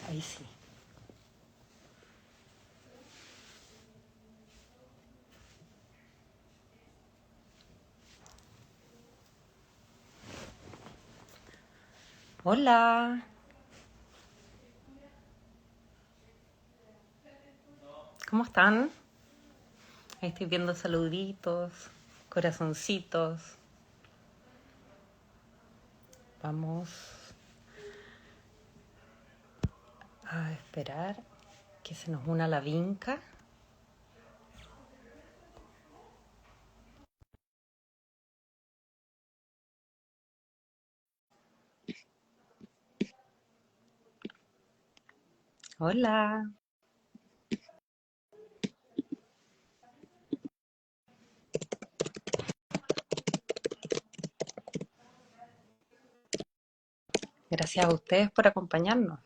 Ahí sí. Hola. ¿Cómo están? Ahí estoy viendo saluditos, corazoncitos. Vamos a esperar que se nos una la vinca. Hola. Gracias a ustedes por acompañarnos.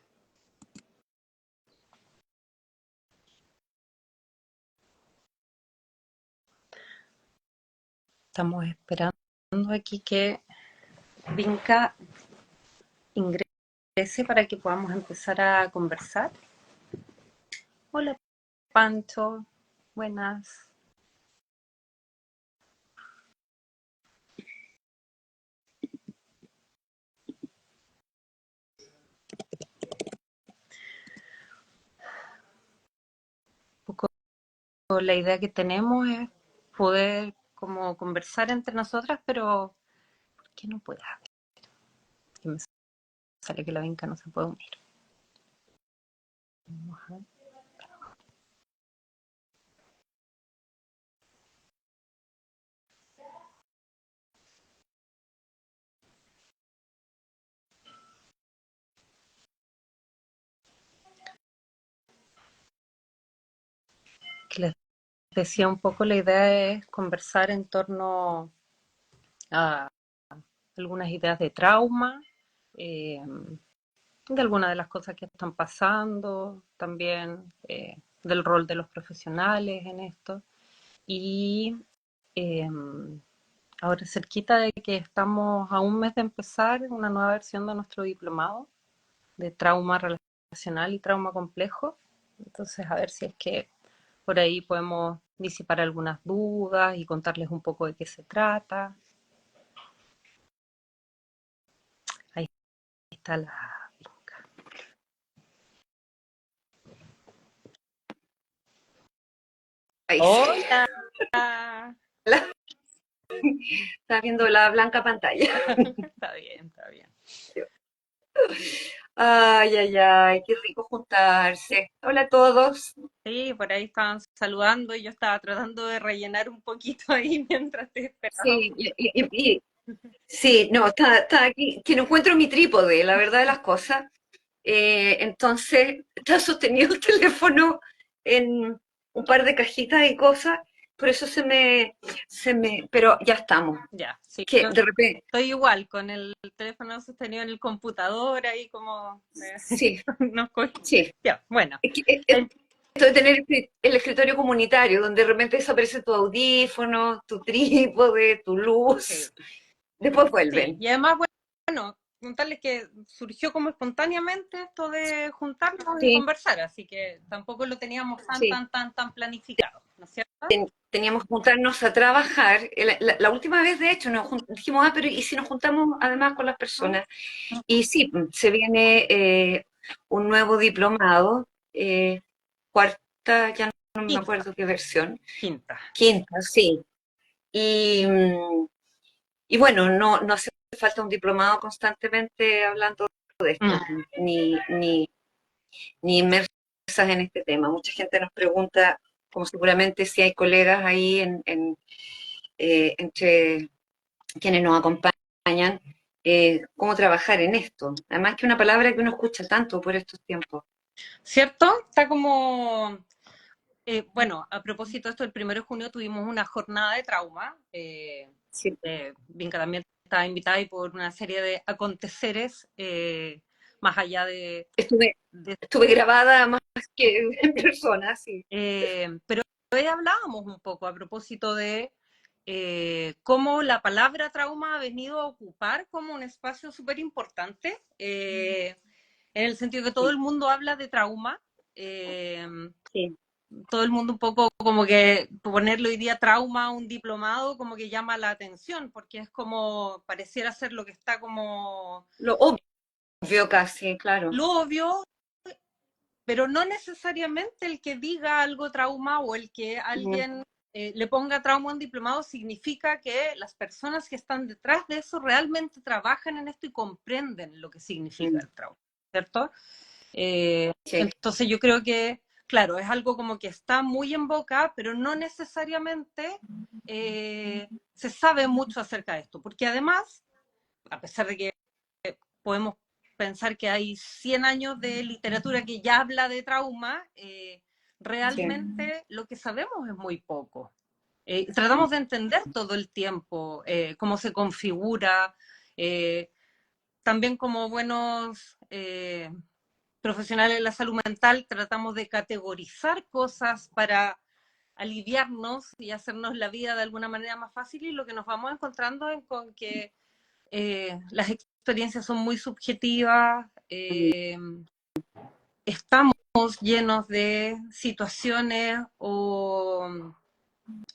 Estamos esperando aquí que Vinca ingrese para que podamos empezar a conversar. Hola, Pancho. Buenas. Un poco la idea que tenemos es poder como conversar entre nosotras, pero ¿por qué no puedes hablar? Que me sale que la Vinca no se puede unir. Vamos a ver. Que les decía un poco, la idea es conversar en torno a algunas ideas de trauma, eh, de algunas de las cosas que están pasando, también del rol de los profesionales en esto. Y eh, ahora cerquita de que estamos a un mes de empezar una nueva versión de nuestro diplomado de trauma relacional y trauma complejo. Entonces, a ver si es que por ahí podemos disipar algunas dudas y contarles un poco de qué se trata. Ahí está la Vinca. Ahí sí. Hola. Estás viendo la blanca pantalla. Está bien, está bien. Ay, ay, ay, qué rico juntarse. Hola a todos. Sí, por ahí estaban saludando y yo estaba tratando de rellenar un poquito ahí mientras te esperaba. Sí, sí, no, está aquí, que no encuentro mi trípode, la verdad de las cosas. Entonces, está sostenido el teléfono en un par de cajitas y cosas, por eso pero ya estamos. Ya, sí, Que yo de repente, estoy igual con el teléfono sostenido en el computador ahí como sí, nos cogió. sí. Ya, bueno. Es que, esto de tener el escritorio comunitario, donde de repente desaparece tu audífono, tu trípode, tu Sí, luz, después sí, vuelven. y además, bueno, contarles que surgió como espontáneamente esto de juntarnos y Sí, conversar, así que tampoco lo teníamos sí. tan planificado, ¿no es cierto? Teníamos que juntarnos a trabajar. La última vez, de hecho, dijimos, pero ¿y si nos juntamos además con las personas? Y sí, se viene un nuevo diplomado, cuarta, ya no me Quinta, acuerdo qué versión, quinta. quinta, sí. Y, y bueno, no hace falta un diplomado constantemente hablando de esto, Mm. ni inmersas en este tema. Mucha gente nos pregunta, como seguramente si hay colegas ahí entre quienes nos acompañan, cómo trabajar en esto. Además que una palabra que uno escucha tanto por estos tiempos. ¿Cierto? Está como, bueno, a propósito de esto, el 1 de junio tuvimos una jornada de trauma. Sí, Vinca también estaba invitada y por una serie de aconteceres, más allá estuve, de estuve grabada más que en persona, sí. pero hoy hablábamos un poco a propósito de cómo la palabra trauma ha venido a ocupar como un espacio súper importante en el sentido que todo Sí, el mundo habla de trauma, eh, sí, todo el mundo un poco como que ponerle hoy día trauma a un diplomado como que llama la atención, porque es como, pareciera ser lo que está como lo obvio casi, claro. lo obvio, pero no necesariamente el que diga algo trauma o el que Mm, alguien le ponga trauma a un diplomado significa que las personas que están detrás de eso realmente trabajan en esto y comprenden lo que significa mm, el trauma, ¿cierto? sí, Entonces yo creo que, claro, es algo como que está muy en boca, pero no necesariamente se sabe mucho acerca de esto, porque además, a pesar de que podemos pensar que hay 100 años de literatura que ya habla de trauma, sí, realmente lo que sabemos es muy poco. Tratamos de entender todo el tiempo cómo se configura, eh, también como buenos profesionales de la salud mental tratamos de categorizar cosas para aliviarnos y hacernos la vida de alguna manera más fácil, y lo que nos vamos encontrando es con que las experiencias son muy subjetivas, mm, estamos llenos de situaciones o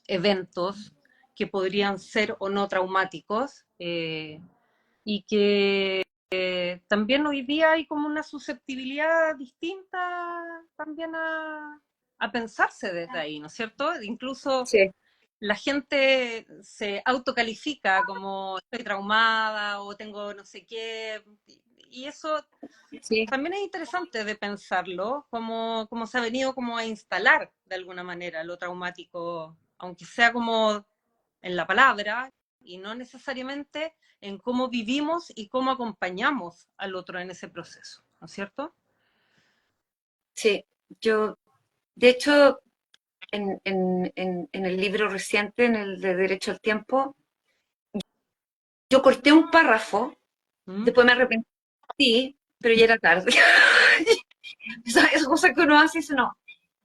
eventos que podrían ser o no traumáticos, y que también hoy día hay como una susceptibilidad distinta también a pensarse desde ahí, ¿no es cierto? Incluso sí, la gente se autocalifica como estoy traumada o tengo no sé qué, y eso sí, también es interesante de pensarlo, como se ha venido como a instalar de alguna manera lo traumático, aunque sea como en la palabra y no necesariamente en cómo vivimos y cómo acompañamos al otro en ese proceso, ¿no es cierto? sí. Yo, de hecho, en el libro reciente, en el de Derecho al Tiempo, yo corté un párrafo, ¿Mm? después me arrepentí, pero ya era tarde. Esa cosa que uno hace, eso no.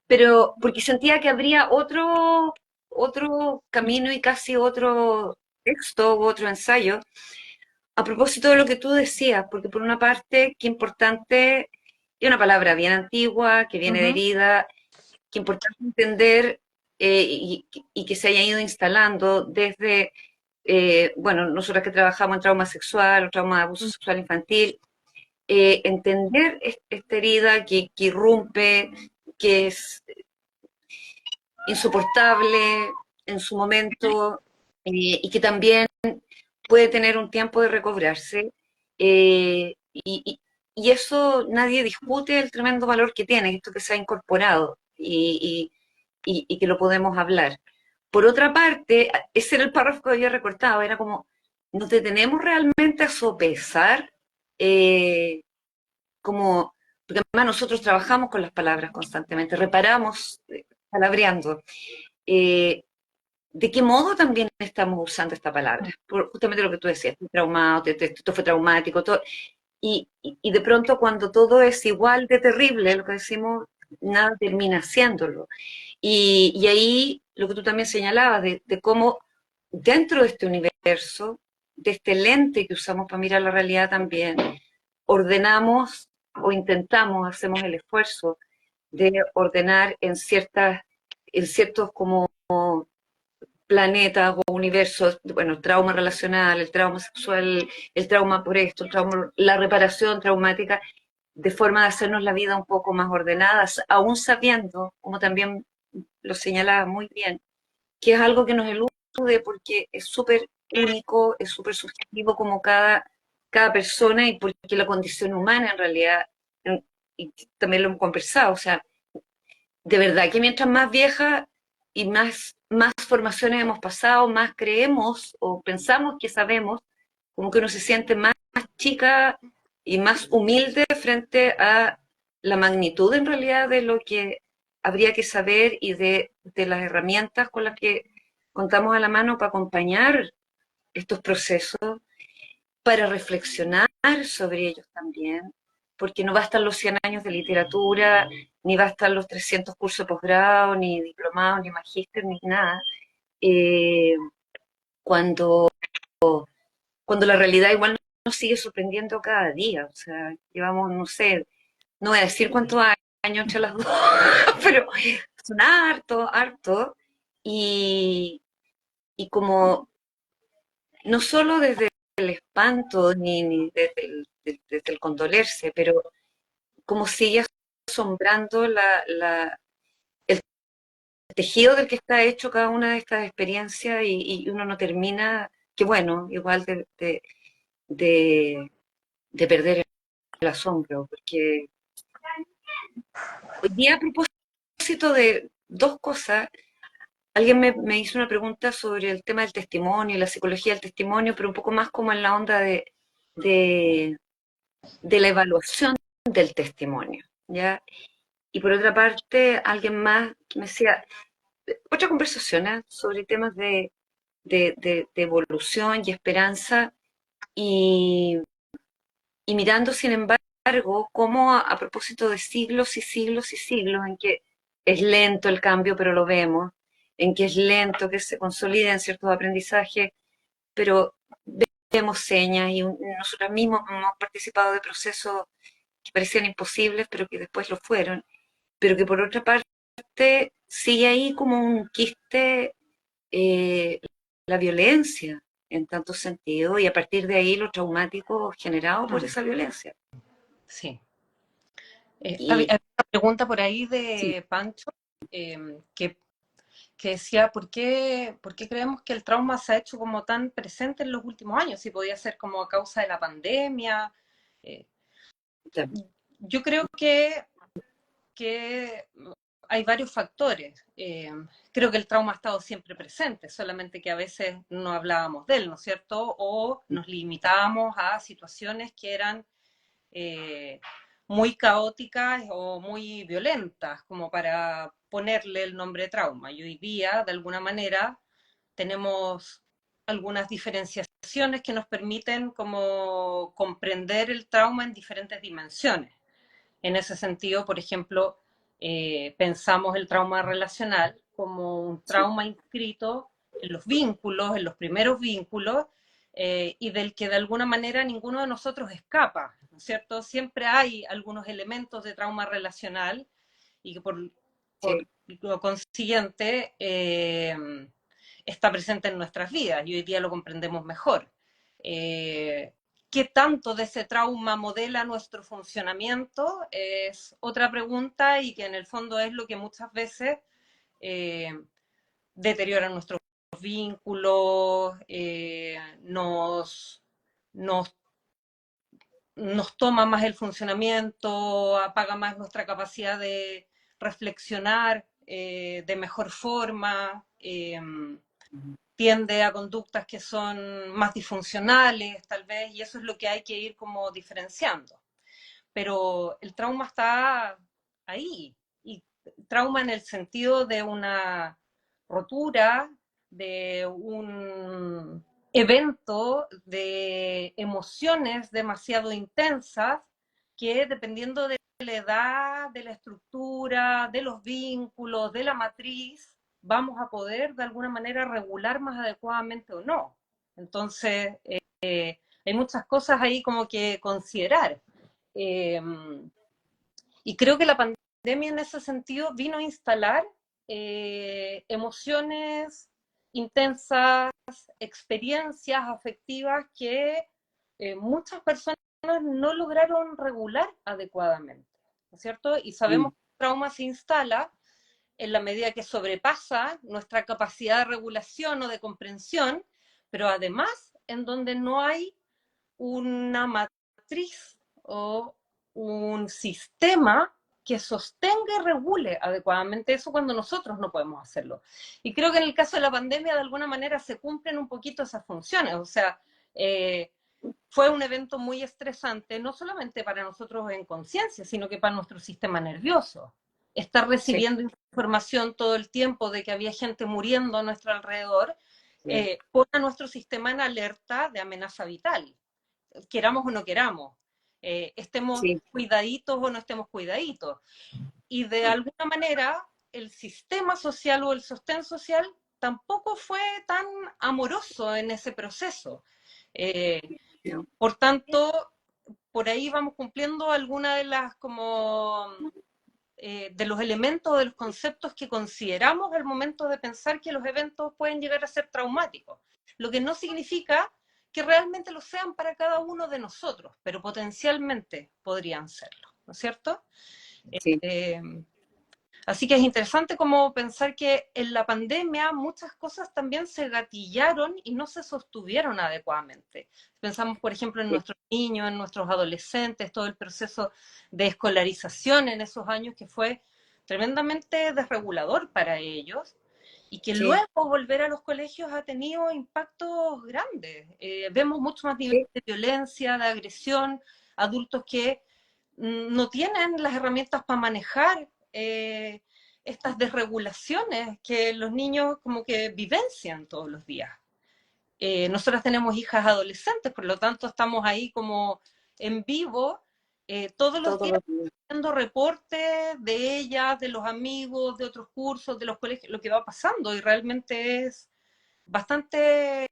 Pero porque sentía que habría otro camino y casi otro texto u otro ensayo a propósito de lo que tú decías, porque por una parte, qué importante, es una palabra bien antigua, que viene de Ujú. herida, qué importante entender y que se haya ido instalando desde, bueno, nosotras que trabajamos en trauma sexual o trauma de abuso sexual infantil, entender esta herida que irrumpe, que es insoportable en su momento y que también puede tener un tiempo de recobrarse. eh, y, y- y eso nadie discute el tremendo valor que tiene, esto que se ha incorporado y que lo podemos hablar. Por otra parte, ese era el párrafo que había recortado, era como, nos detenemos realmente a sopesar, eh, como, porque además nosotros trabajamos con las palabras constantemente, reparamos palabreando. Eh, ¿De qué modo también estamos usando esta palabra? Por justamente lo que tú decías, estoy traumado, esto fue traumático, todo. Y de pronto cuando todo es igual de terrible, lo que decimos, nada termina haciéndolo. Y ahí lo que tú también señalabas, de cómo dentro de este universo, de este lente que usamos para mirar la realidad también, ordenamos o intentamos, hacemos el esfuerzo de ordenar en ciertos como planetas o universos, bueno, el trauma relacional, el trauma sexual, el trauma por esto, el trauma, la reparación traumática, de forma de hacernos la vida un poco más ordenada, aún sabiendo, como también lo señalaba muy bien, que es algo que nos elude porque es súper único, es súper subjetivo como cada persona y porque la condición humana en realidad, y también lo hemos conversado, o sea, de verdad que mientras más vieja y más formaciones hemos pasado, más creemos o pensamos que sabemos, como que uno se siente más chica y más humilde frente a la magnitud en realidad de lo que habría que saber y de las herramientas con las que contamos a la mano para acompañar estos procesos, para reflexionar sobre ellos también, porque no bastan los 100 años de literatura, ni bastan los 300 cursos de posgrado, ni diplomados, ni magíster, ni nada, eh, cuando, cuando la realidad igual nos sigue sorprendiendo cada día. O sea, llevamos, no sé, no voy a decir cuántos años entre las dos, pero son harto, harto. Y, y como no solo desde el espanto ni desde el condolerse, pero como sigue asombrando el tejido del que está hecho cada una de estas experiencias y uno no termina, que bueno, igual de, de perder el asombro, porque hoy día a propósito de dos cosas, alguien me hizo una pregunta sobre el tema del testimonio y la psicología del testimonio, pero un poco más como en la onda de, de la evaluación del testimonio, ¿ya? Y por otra parte, alguien más que me decía, otra conversación, ¿eh? Sobre temas de evolución y esperanza, y, y mirando, sin embargo, cómo a propósito de siglos y siglos y siglos en que es lento el cambio, pero lo vemos, en que es lento que se consoliden ciertos aprendizajes, pero vemos señas y nosotros mismos hemos participado de procesos que parecían imposibles, pero que después lo fueron, pero que por otra parte sigue ahí como un quiste eh, la violencia en tanto sentido y a partir de ahí lo traumático generado por esa violencia. Sí. Y Había una pregunta por ahí sí, de Pancho que decía, por qué creemos que el trauma se ha hecho como tan presente en los últimos años? Si podía ser como a causa de la pandemia. Eh, yo creo que hay varios factores. Creo que el trauma ha estado siempre presente, solamente que a veces no hablábamos de él, ¿no es cierto? O nos limitábamos a situaciones que eran eh, muy caóticas o muy violentas, como para ponerle el nombre trauma. Y hoy día, de alguna manera, tenemos algunas diferenciaciones que nos permiten como comprender el trauma en diferentes dimensiones. En ese sentido, por ejemplo, pensamos el trauma relacional como un sí, trauma inscrito en los vínculos, en los primeros vínculos, y del que de alguna manera ninguno de nosotros escapa, ¿no es cierto? Siempre hay algunos elementos de trauma relacional y que por sí, lo consiguiente está presente en nuestras vidas y hoy día lo comprendemos mejor. Eh, ¿Qué tanto de ese trauma modela nuestro funcionamiento? Es otra pregunta y que en el fondo es lo que muchas veces eh, deteriora nuestros vínculos, nos, nos toma más el funcionamiento, apaga más nuestra capacidad de reflexionar de mejor forma, tiende a conductas que son más disfuncionales, tal vez, y eso es lo que hay que ir como diferenciando. Pero el trauma está ahí, y trauma en el sentido de una rotura, de un evento, de emociones demasiado intensas que dependiendo de la edad, de la estructura, de los vínculos, de la matriz, vamos a poder de alguna manera regular más adecuadamente o no. Entonces, hay muchas cosas ahí como que considerar. Eh, y creo que la pandemia en ese sentido vino a instalar emociones intensas, experiencias afectivas que muchas personas no lograron regular adecuadamente, ¿no es cierto? Y sabemos mm, que el trauma se instala en la medida que sobrepasa nuestra capacidad de regulación o de comprensión, pero además en donde no hay una matriz o un sistema que sostenga y regule adecuadamente eso cuando nosotros no podemos hacerlo. Y creo que en el caso de la pandemia, de alguna manera, se cumplen un poquito esas funciones. O sea, fue un evento muy estresante, no solamente para nosotros en conciencia, sino que para nuestro sistema nervioso. Estar sí, recibiendo información todo el tiempo de que había gente muriendo a nuestro alrededor, sí, pone a nuestro sistema en alerta de amenaza vital, queramos o no queramos, estemos sí, cuidaditos o no estemos cuidaditos. Y de alguna manera el sistema social o el sostén social tampoco fue tan amoroso en ese proceso. Eh, No. Por tanto, por ahí vamos cumpliendo algunas de las de los elementos, de los conceptos que consideramos al momento de pensar que los eventos pueden llegar a ser traumáticos. Lo que no significa que realmente lo sean para cada uno de nosotros, pero potencialmente podrían serlo, ¿no es cierto? Sí. Eh, Así que es interesante como pensar que en la pandemia muchas cosas también se gatillaron y no se sostuvieron adecuadamente. Pensamos, por ejemplo, en Sí. nuestros niños, en nuestros adolescentes, todo el proceso de escolarización en esos años que fue tremendamente desregulador para ellos y que Sí. luego volver a los colegios ha tenido impactos grandes. Vemos mucho más niveles Sí. de violencia, de agresión, adultos que no tienen las herramientas para manejar estas desregulaciones que los niños como que vivencian todos los días. Nosotras tenemos hijas adolescentes, por lo tanto estamos ahí como en vivo todos los Todos días los días. haciendo reportes de ellas, de los amigos, de otros cursos, de los colegios, lo que va pasando y realmente es bastante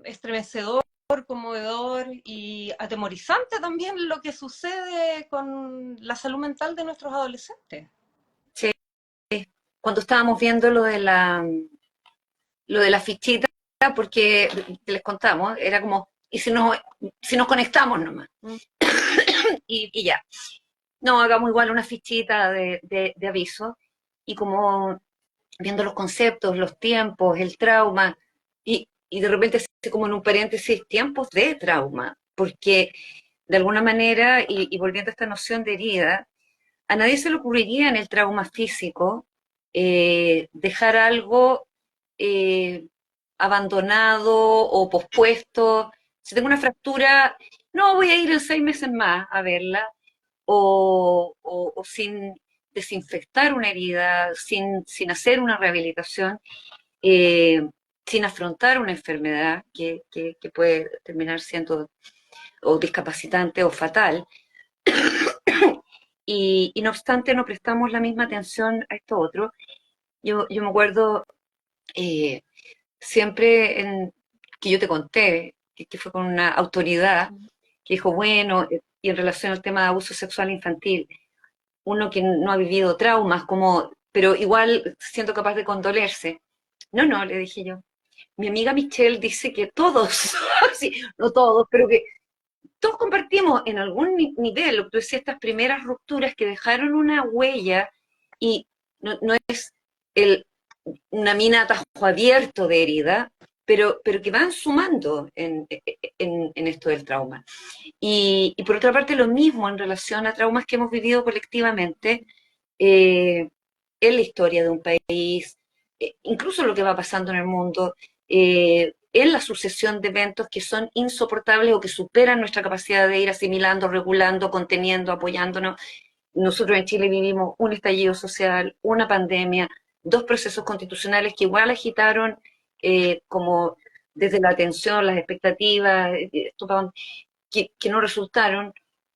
estremecedor, conmovedor y atemorizante también lo que sucede con la salud mental de nuestros adolescentes. Sí. Cuando estábamos viendo lo de la fichita, porque les contamos, era como, ¿y si nos conectamos nomás? Mm. Y ya. No, hagamos igual una fichita de aviso y como viendo los conceptos, los tiempos, el trauma, y de repente así como en un paréntesis, tiempos de trauma, porque de alguna manera, y volviendo a esta noción de herida, a nadie se le ocurriría en el trauma físico dejar algo eh, abandonado o pospuesto. Si tengo una fractura, no voy a ir en 6 meses más a verla, o sin desinfectar una herida, sin hacer una rehabilitación, eh, sin afrontar una enfermedad que puede terminar siendo o discapacitante o fatal. Y no obstante no prestamos la misma atención a esto otro. Yo me acuerdo eh, siempre que yo te conté, que fue con una autoridad que dijo, bueno, y en relación al tema de abuso sexual infantil, uno que no ha vivido traumas, pero igual siendo capaz de condolerse. No, no, le dije yo. Mi amiga Michelle dice que todos, sí, no todos, pero que todos compartimos en algún nivel, lo que tú decías, estas primeras rupturas que dejaron una huella y no es el, una mina a tajo abierto de herida, pero que van sumando en esto del trauma. Y por otra parte, lo mismo en relación a traumas que hemos vivido colectivamente eh, en la historia de un país, incluso lo que va pasando en el mundo, en la sucesión de eventos que son insoportables o que superan nuestra capacidad de ir asimilando, regulando, conteniendo, apoyándonos. Nosotros en Chile vivimos un estallido social, una pandemia, dos procesos constitucionales que igual agitaron como desde la atención, las expectativas, que no resultaron.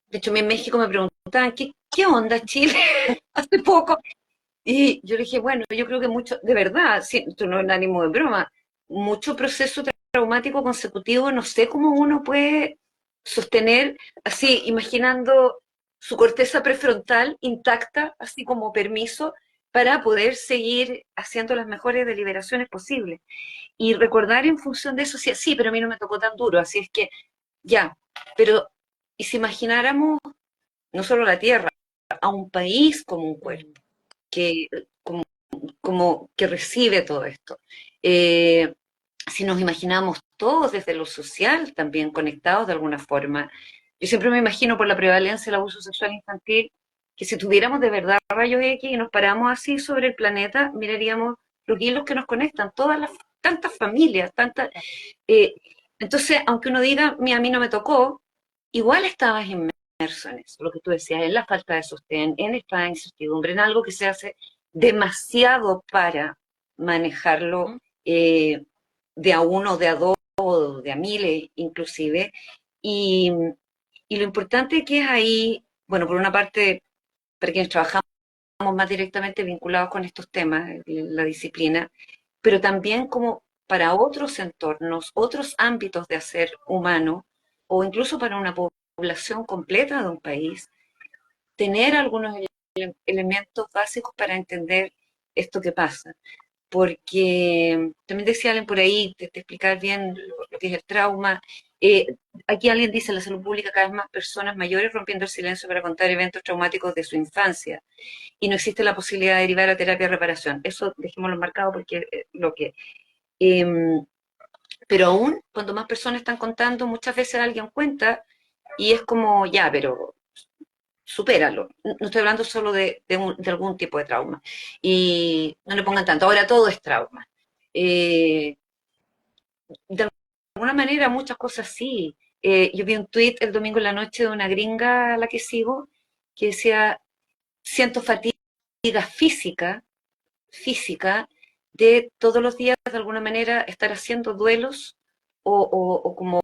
De hecho, en México me preguntaban, ¿qué onda Chile? Hace poco. Y yo le dije, bueno, yo creo que mucho, de verdad, sí, esto no es ánimo de broma, mucho proceso traumático consecutivo, no sé cómo uno puede sostener, así, imaginando su corteza prefrontal intacta, así como permiso, para poder seguir haciendo las mejores deliberaciones posibles. Y recordar en función de eso, sí, sí, pero a mí no me tocó tan duro, así es que ya, pero ¿y si imagináramos no solo la Tierra, a un país como un cuerpo, que, como que recibe todo esto? Eh, si nos imaginamos todos desde lo social también conectados de alguna forma, yo siempre me imagino por la prevalencia del abuso sexual infantil, que si tuviéramos de verdad rayos X y nos paramos así sobre el planeta, miraríamos los hilos que nos conectan, todas las tantas familias, tantas... eh, entonces, aunque uno diga, a mí no me tocó, igual estabas inmerso en eso, lo que tú decías, en la falta de sostén, en esta incertidumbre, en algo que se hace demasiado para manejarlo de a uno, de a dos, de a miles inclusive. Y, y lo importante que es ahí, bueno, por una parte, para quienes trabajamos más directamente vinculados con estos temas, la disciplina, pero también como para otros entornos, otros ámbitos de hacer humano, o incluso para una población completa de un país, tener algunos elementos básicos para entender esto que pasa. Porque también decía alguien por ahí, te explicar bien lo que es el trauma. Eh, Aquí alguien dice, en la salud pública cada vez más personas mayores rompiendo el silencio para contar eventos traumáticos de su infancia y no existe la posibilidad de derivar a terapia de reparación. Eso dejémoslo marcado porque lo que... Eh, pero aún, cuando más personas están contando, muchas veces alguien cuenta y es como, ya, pero supéralo. No estoy hablando solo de algún tipo de trauma. Y no le pongan tanto. Ahora todo es trauma. Eh, de alguna manera, muchas cosas sí. Yo vi un tweet el domingo en la noche de una gringa a la que sigo que decía, siento fatiga física, física, de todos los días de alguna manera estar haciendo duelos o como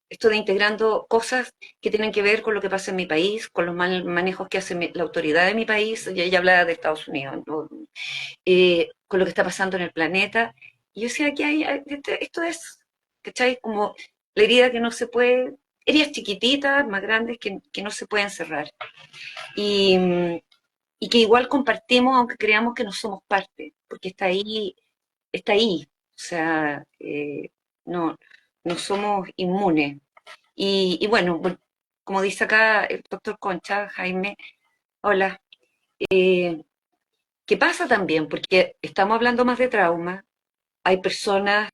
esto de integrando cosas que tienen que ver con lo que pasa en mi país, con los mal manejos que hace la autoridad de mi país, y ella hablaba de Estados Unidos, ¿no? Con lo que está pasando en el planeta. Y yo decía, esto es, ¿cachai? Como la herida que no se puede, heridas chiquititas, más grandes, que no se pueden cerrar. Y, y que igual compartimos, aunque creamos que no somos parte, porque está ahí, está ahí. O sea, no, no somos inmunes. Y bueno, como dice acá el doctor Concha, Jaime, hola, ¿qué pasa también? Porque estamos hablando más de trauma, hay personas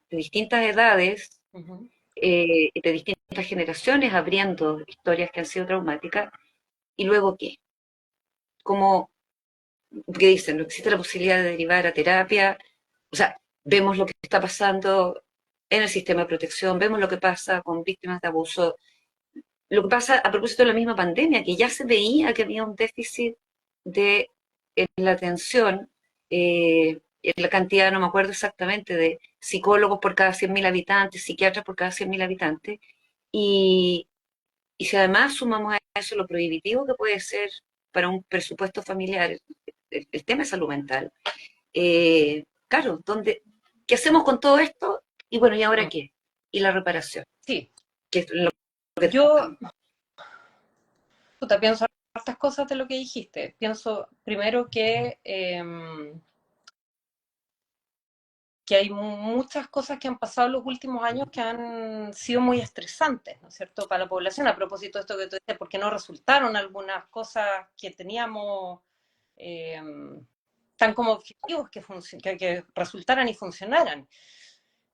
de distintas edades, Ujú. de distintas generaciones abriendo historias que han sido traumáticas, y luego ¿qué? Como que dicen, no existe la posibilidad de derivar a terapia, o sea, vemos lo que está pasando en el sistema de protección, vemos lo que pasa con víctimas de abuso. Lo que pasa a propósito de la misma pandemia, que ya se veía que había un déficit de en la atención, en la cantidad, no me acuerdo exactamente, de psicólogos por cada 100.000 habitantes, psiquiatras por cada 100.000 habitantes, y, y si además sumamos a eso lo prohibitivo que puede ser para un presupuesto familiar el tema de salud mental, claro, ¿qué hacemos con todo esto? Y bueno, ¿y ahora Mm. qué? Y la reparación, Sí, que es lo que yo estamos. puta, pienso hartas cosas de lo que dijiste. Pienso primero que hay muchas cosas que han pasado en los últimos años que han sido muy estresantes, ¿no es cierto?, para la población. A propósito de esto que tú dices, ¿por qué no resultaron algunas cosas que teníamos eh, tan como objetivos que resultaran y funcionaran?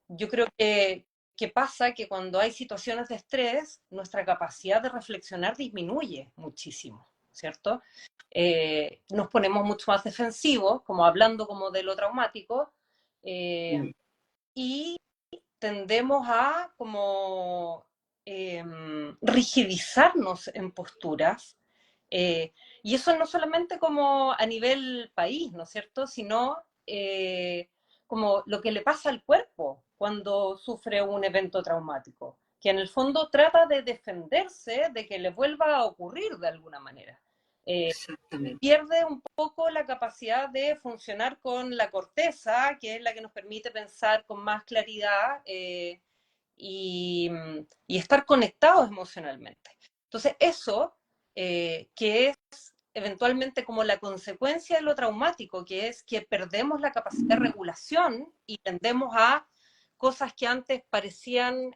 Yo creo que pasa que cuando hay situaciones de estrés, nuestra capacidad de reflexionar disminuye muchísimo, ¿cierto? Nos ponemos mucho más defensivos, como hablando como de lo traumático, eh, Mm. y tendemos a como rigidizarnos en posturas, y eso no solamente como a nivel país, ¿no es cierto?, sino como lo que le pasa al cuerpo cuando sufre un evento traumático, que en el fondo trata de defenderse de que le vuelva a ocurrir de alguna manera. Exactamente. Pierde un poco la capacidad de funcionar con la corteza, que es la que nos permite pensar con más claridad y, y, estar conectados emocionalmente. Entonces, eso, que es eventualmente como la consecuencia de lo traumático, que es que perdemos la capacidad de regulación y tendemos a cosas que antes parecían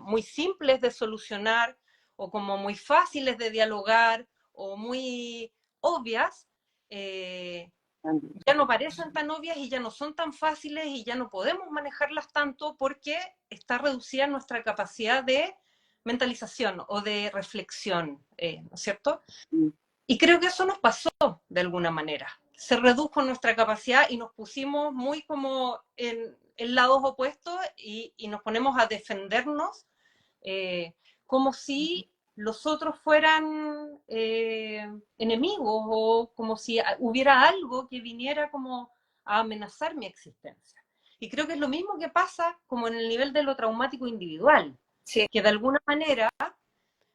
muy simples de solucionar o como muy fáciles de dialogar o muy obvias, ya no parecen tan obvias y ya no son tan fáciles y ya no podemos manejarlas tanto porque está reducida nuestra capacidad de mentalización o de reflexión, ¿no es cierto? Y creo que eso nos pasó de alguna manera. Se redujo nuestra capacidad y nos pusimos muy como en lados opuestos y nos ponemos a defendernos como si los otros fueran enemigos o como si hubiera algo que viniera como a amenazar mi existencia. Y creo que es lo mismo que pasa como en el nivel de lo traumático individual, Sí, que de alguna manera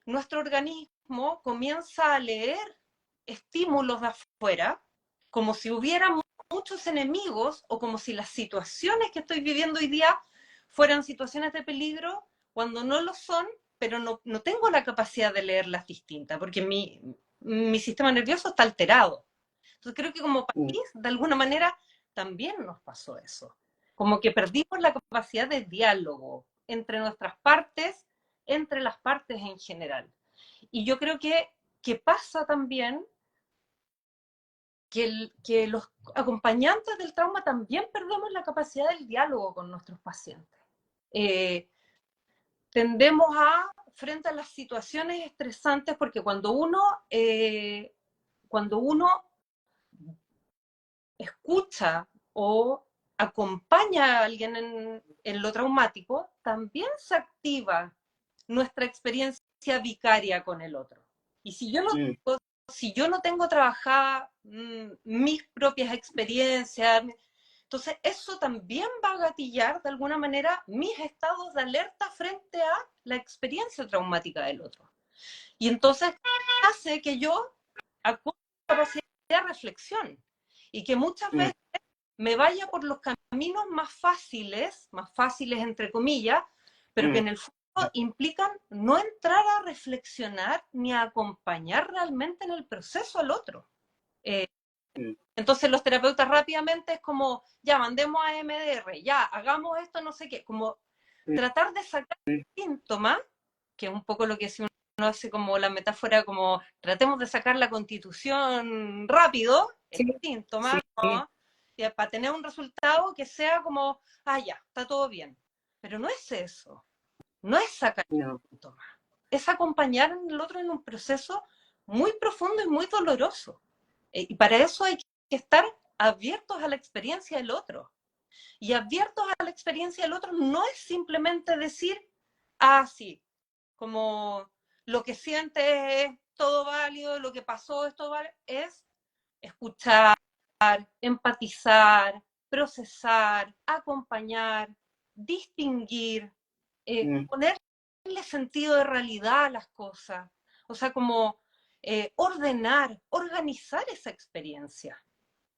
nuestro organismo comienza a leer estímulos de afuera como si hubiera muchos enemigos, o como si las situaciones que estoy viviendo hoy día fueran situaciones de peligro, cuando no lo son, pero no tengo la capacidad de leerlas distintas, porque mi sistema nervioso está alterado. Entonces creo que como país, de alguna manera, también nos pasó eso. Como que perdimos la capacidad de diálogo entre nuestras partes, entre las partes en general. Y yo creo que pasa también que los acompañantes del trauma también perdemos la capacidad del diálogo con nuestros pacientes. Eh, Tendemos frente a las situaciones estresantes, porque cuando uno escucha o acompaña a alguien en lo traumático, también se activa nuestra experiencia vicaria con el otro. Y si yo no tengo trabajada mis propias experiencias, entonces eso también va a gatillar de alguna manera mis estados de alerta frente a la experiencia traumática del otro. Y entonces hace que yo acude a la capacidad de reflexión y que muchas veces me vaya por los caminos más fáciles entre comillas, pero que en el fondo implican no entrar a reflexionar ni a acompañar realmente en el proceso al otro. Entonces los terapeutas rápidamente es como, ya, mandemos a MDR, ya, hagamos esto, no sé qué, como tratar de sacar el síntoma, que es un poco lo que si uno hace como la metáfora, como tratemos de sacar la constitución rápido, el síntoma, ¿no? Para tener un resultado que sea como, ya, está todo bien. Pero no es eso, no es sacar el síntoma, es acompañar al otro en un proceso muy profundo y muy doloroso. Y para eso hay que estar abiertos a la experiencia del otro. Y abiertos a la experiencia del otro no es simplemente decir, sí, como lo que siente es todo válido, lo que pasó es todo válido, es escuchar, empatizar, procesar, acompañar, distinguir, ponerle sentido de realidad a las cosas. O sea, como ordenar, organizar esa experiencia.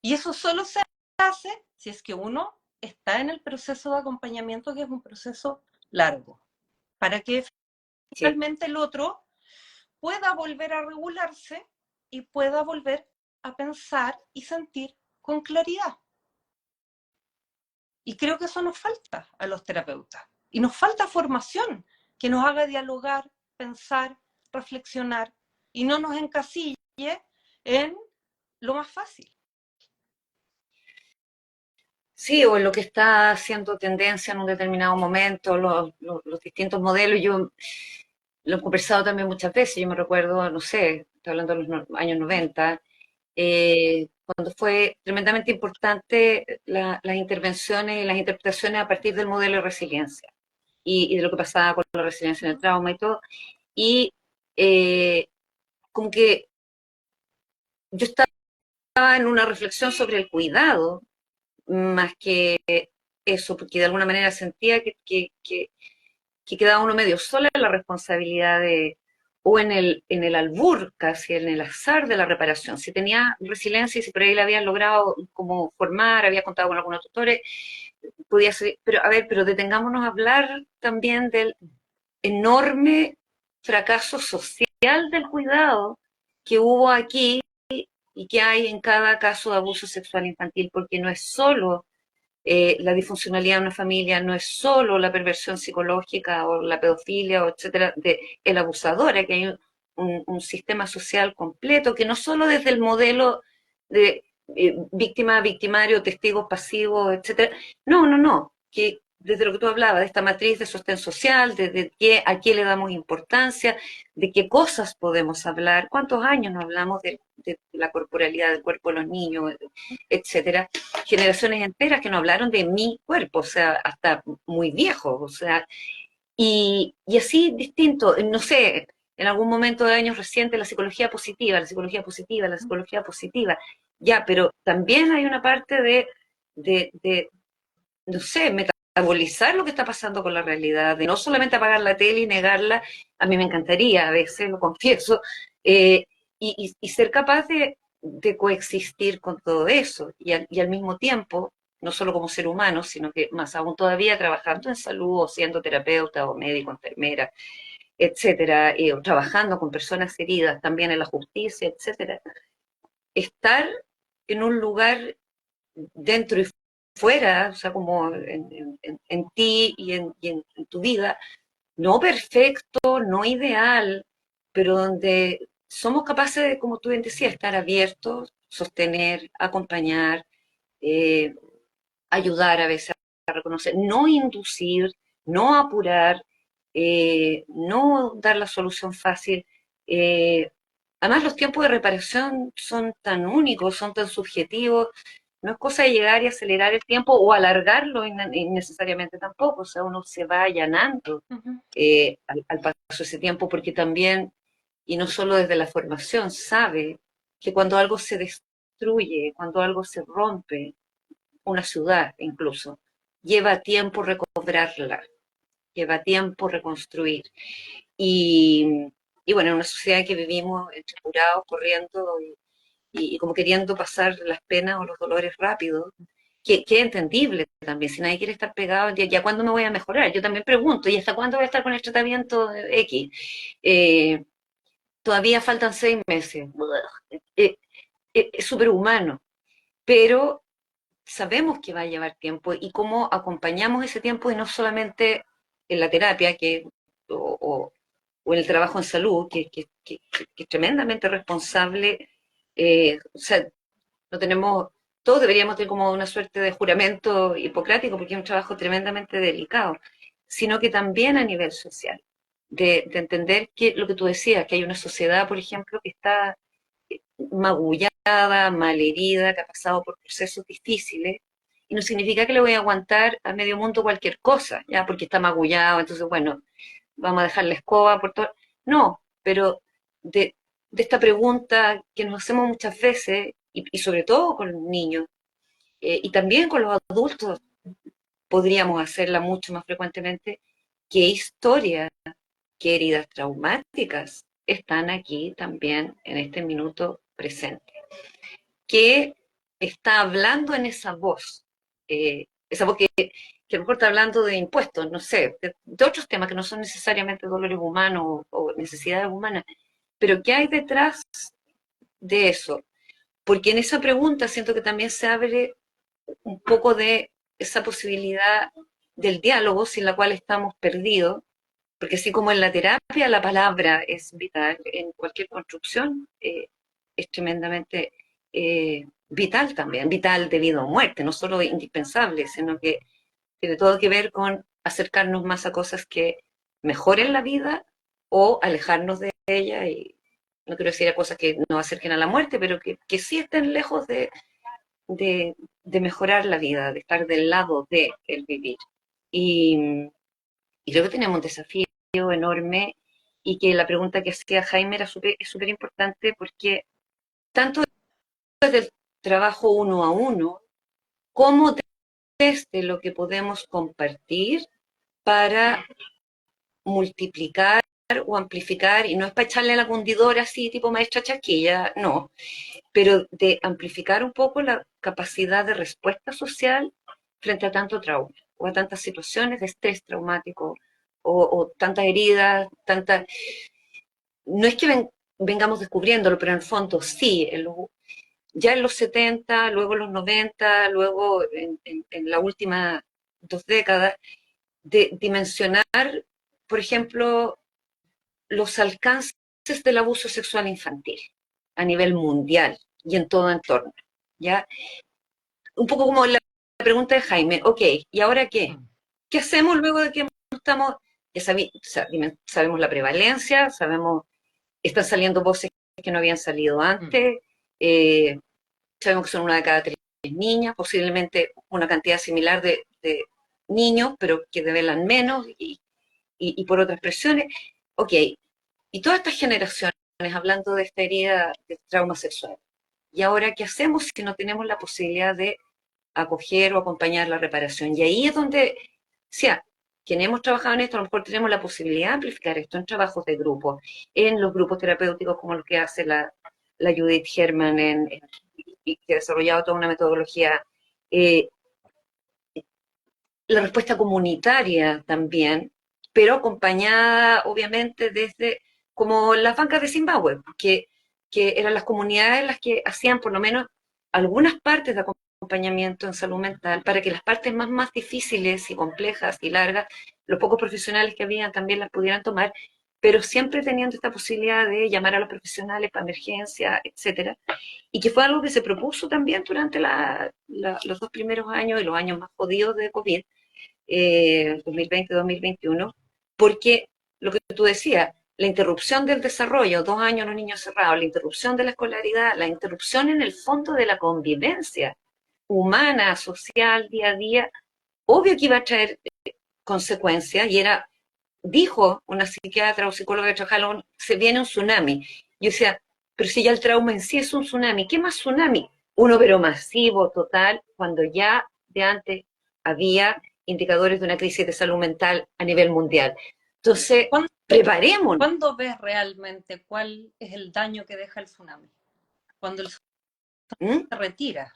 Y eso solo se hace si es que uno está en el proceso de acompañamiento, que es un proceso largo, para que finalmente el otro pueda volver a regularse y pueda volver a pensar y sentir con claridad. Y creo que eso nos falta a los terapeutas. Y nos falta formación que nos haga dialogar, pensar, reflexionar y no nos encasille en lo más fácil. Sí, o en lo que está haciendo tendencia en un determinado momento, los distintos modelos. Yo lo he conversado también muchas veces. Yo me recuerdo, no sé, estoy hablando de los años 90, cuando fue tremendamente importante las intervenciones y las interpretaciones a partir del modelo de resiliencia y de lo que pasaba con la resiliencia en el trauma y todo. Y como que yo estaba en una reflexión sobre el cuidado, más que eso, porque de alguna manera sentía que quedaba uno medio sola en la responsabilidad o en el albur, casi en el azar de la reparación. Si tenía resiliencia y si por ahí la habían logrado como formar, había contado con algunos tutores, podía ser, pero a ver, pero detengámonos a hablar también del enorme fracaso social del cuidado que hubo aquí y que hay en cada caso de abuso sexual infantil, porque no es solo la disfuncionalidad de una familia, no es solo la perversión psicológica o la pedofilia, o etcétera, de el abusador, que hay un sistema social completo, que no solo desde el modelo de víctima, victimario, testigos pasivos, etcétera, no, que desde lo que tú hablabas, de esta matriz de sostén social, a qué le damos importancia, de qué cosas podemos hablar, cuántos años no hablamos de la corporalidad del cuerpo de los niños, etcétera. Generaciones enteras que no hablaron de mi cuerpo, o sea, hasta muy viejos, o sea, y así distinto, no sé, en algún momento de años recientes la psicología positiva, la psicología positiva, la psicología positiva, ya, pero también hay una parte de no sé, metabolizar lo que está pasando con la realidad, de no solamente apagar la tele y negarla, a mí me encantaría, a veces lo confieso, y ser capaz de coexistir con todo eso y al mismo tiempo, no solo como ser humano, sino que más aún todavía trabajando en salud o siendo terapeuta o médico, enfermera, etcétera, o trabajando con personas heridas también en la justicia, etcétera, estar en un lugar dentro y fuera, o sea, como en ti y en tu vida, no perfecto, no ideal, pero donde somos capaces de, como tú bien decías, estar abiertos, sostener, acompañar, eh, ayudar a veces a reconocer, no inducir, no apurar, no dar la solución fácil. Eh, Además, los tiempos de reparación son tan únicos, son tan subjetivos. No es cosa de llegar y acelerar el tiempo o alargarlo innecesariamente tampoco. O sea, uno se va allanando Ujú. al paso de ese tiempo porque también, y no solo desde la formación, sabe que cuando algo se destruye, cuando algo se rompe, una ciudad incluso, lleva tiempo recobrarla, lleva tiempo reconstruir. Y, y bueno, en una sociedad en que vivimos entre apurados, corriendo y como queriendo pasar las penas o los dolores rápido, que es entendible también, si nadie quiere estar pegado, ya cuándo me voy a mejorar. Yo también pregunto, ¿y hasta cuándo voy a estar con el tratamiento X? Eh, Todavía faltan 6 meses. Es superhumano, pero sabemos que va a llevar tiempo y cómo acompañamos ese tiempo y no solamente en la terapia o en el trabajo en salud, que es tremendamente responsable. O sea, no tenemos, todos deberíamos tener como una suerte de juramento hipocrático porque es un trabajo tremendamente delicado, sino que también a nivel social, de entender que lo que tú decías, que hay una sociedad, por ejemplo, que está magullada, malherida, que ha pasado por procesos difíciles, y no significa que le voy a aguantar a medio mundo cualquier cosa, ya porque está magullado, entonces, bueno, vamos a dejar la escoba por todo. No, pero de esta pregunta que nos hacemos muchas veces, y sobre todo con los niños, y también con los adultos, podríamos hacerla mucho más frecuentemente, ¿qué historia, qué heridas traumáticas están aquí también en este minuto presente? Que está hablando en esa voz que a lo mejor está hablando de impuestos, no sé, de otros temas que no son necesariamente dolores humanos o necesidades humanas, pero ¿qué hay detrás de eso? Porque en esa pregunta siento que también se abre un poco de esa posibilidad del diálogo sin la cual estamos perdidos, porque así como en la terapia la palabra es vital, en cualquier construcción es tremendamente vital también, vital debido a muerte, no solo indispensable, sino que tiene todo que ver con acercarnos más a cosas que mejoren la vida o alejarnos de ella, y no quiero decir a cosas que nos acerquen a la muerte, pero que sí estén lejos de mejorar la vida, de estar del lado de el vivir. Y, y creo que tenemos un desafío enorme y que la pregunta que hacía Jaime es súper importante porque tanto desde el trabajo uno a uno como desde lo que podemos compartir para multiplicar o amplificar, y no es para echarle a la cundidora así tipo maestra chasquilla, no, pero de amplificar un poco la capacidad de respuesta social frente a tanto trauma o a tantas situaciones de estrés traumático o tantas heridas, tantas. No es que vengamos descubriéndolo, pero en el fondo sí, ya en los 70, luego en los 90, luego en la última 2 décadas, de dimensionar, por ejemplo, los alcances del abuso sexual infantil a nivel mundial y en todo entorno. ¿Ya? Un poco como la pregunta de Jaime, ok, ¿y ahora qué? Mm. ¿Qué hacemos luego de que estamos, sabemos la prevalencia, sabemos, están saliendo voces que no habían salido Mm. antes, sabemos que son una de cada 3 niñas, posiblemente una cantidad similar de niños, pero que develan menos y por otras presiones. Ok, y todas estas generaciones hablando de esta herida de trauma sexual. ¿Y ahora qué hacemos si no tenemos la posibilidad de acoger o acompañar la reparación? Y ahí es donde, sea, quienes hemos trabajado en esto, a lo mejor tenemos la posibilidad de amplificar esto en trabajos de grupo, en los grupos terapéuticos como lo que hace la Judith Herman y que ha desarrollado toda una metodología. Eh, la respuesta comunitaria también, pero acompañada obviamente desde como las bancas de Zimbabue, que eran las comunidades las que hacían por lo menos algunas partes de acompañamiento en salud mental para que las partes más difíciles y complejas y largas, los pocos profesionales que habían también las pudieran tomar, pero siempre teniendo esta posibilidad de llamar a los profesionales para emergencia, etcétera, y que fue algo que se propuso también durante los 2 primeros años y los años más jodidos de COVID, 2020-2021, porque lo que tú decías, la interrupción del desarrollo, 2 años los niños cerrados, la interrupción de la escolaridad, la interrupción en el fondo de la convivencia humana, social, día a día, obvio que iba a traer consecuencias y dijo una psiquiatra o psicóloga de Chajalón, se viene un tsunami. Yo decía, pero si ya el trauma en sí es un tsunami, ¿qué más tsunami? Uno pero masivo, total, cuando ya de antes había indicadores de una crisis de salud mental a nivel mundial. Entonces, preparémonos. ¿Cuándo ves realmente cuál es el daño que deja el tsunami? Cuando el tsunami se retira.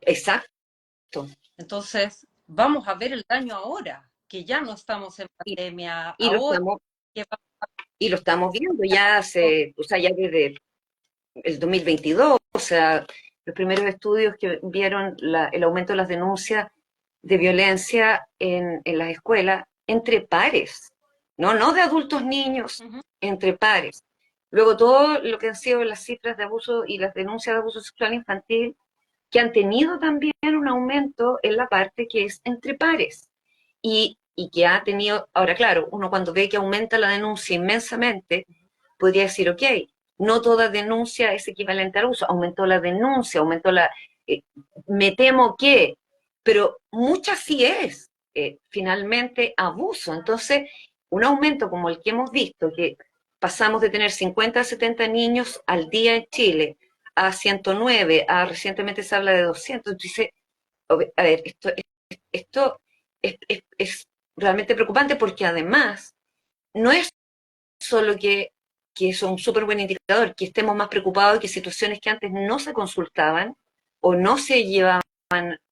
Exacto. Entonces, vamos a ver el daño ahora, que ya no estamos en pandemia, Y ahora. lo estamos viendo ya ya desde el 2022, o sea, los primeros estudios que vieron el aumento de las denuncias de violencia en las escuelas entre pares, no de adultos niños, entre pares. Luego todo lo que han sido las cifras de abuso y las denuncias de abuso sexual infantil, que han tenido también un aumento en la parte que es entre pares. Y que ha tenido, ahora claro, uno cuando ve que aumenta la denuncia inmensamente, podría decir, ok, no toda denuncia es equivalente al abuso, aumentó la denuncia, eh, me temo que, pero mucha sí es finalmente abuso. Entonces, un aumento como el que hemos visto, que pasamos de tener 50 a 70 niños al día en Chile a 109, recientemente se habla de 200, entonces, a ver, esto es realmente preocupante porque además no es solo que es un súper buen indicador, que estemos más preocupados y que situaciones que antes no se consultaban o no se llevaban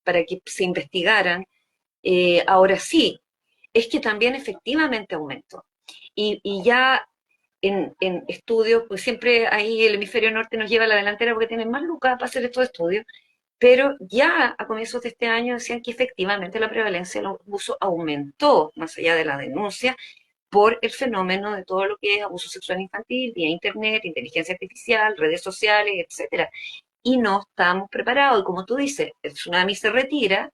para que se investigaran, ahora sí, es que también efectivamente aumentó. Y ya en estudios, pues siempre ahí el hemisferio norte nos lleva a la delantera porque tienen más lucas para hacer estos estudios, pero ya a comienzos de este año decían que efectivamente la prevalencia del abuso aumentó, más allá de la denuncia, por el fenómeno de todo lo que es abuso sexual infantil, vía internet, inteligencia artificial, redes sociales, etcétera. Y no estamos preparados. Y como tú dices, el tsunami se retira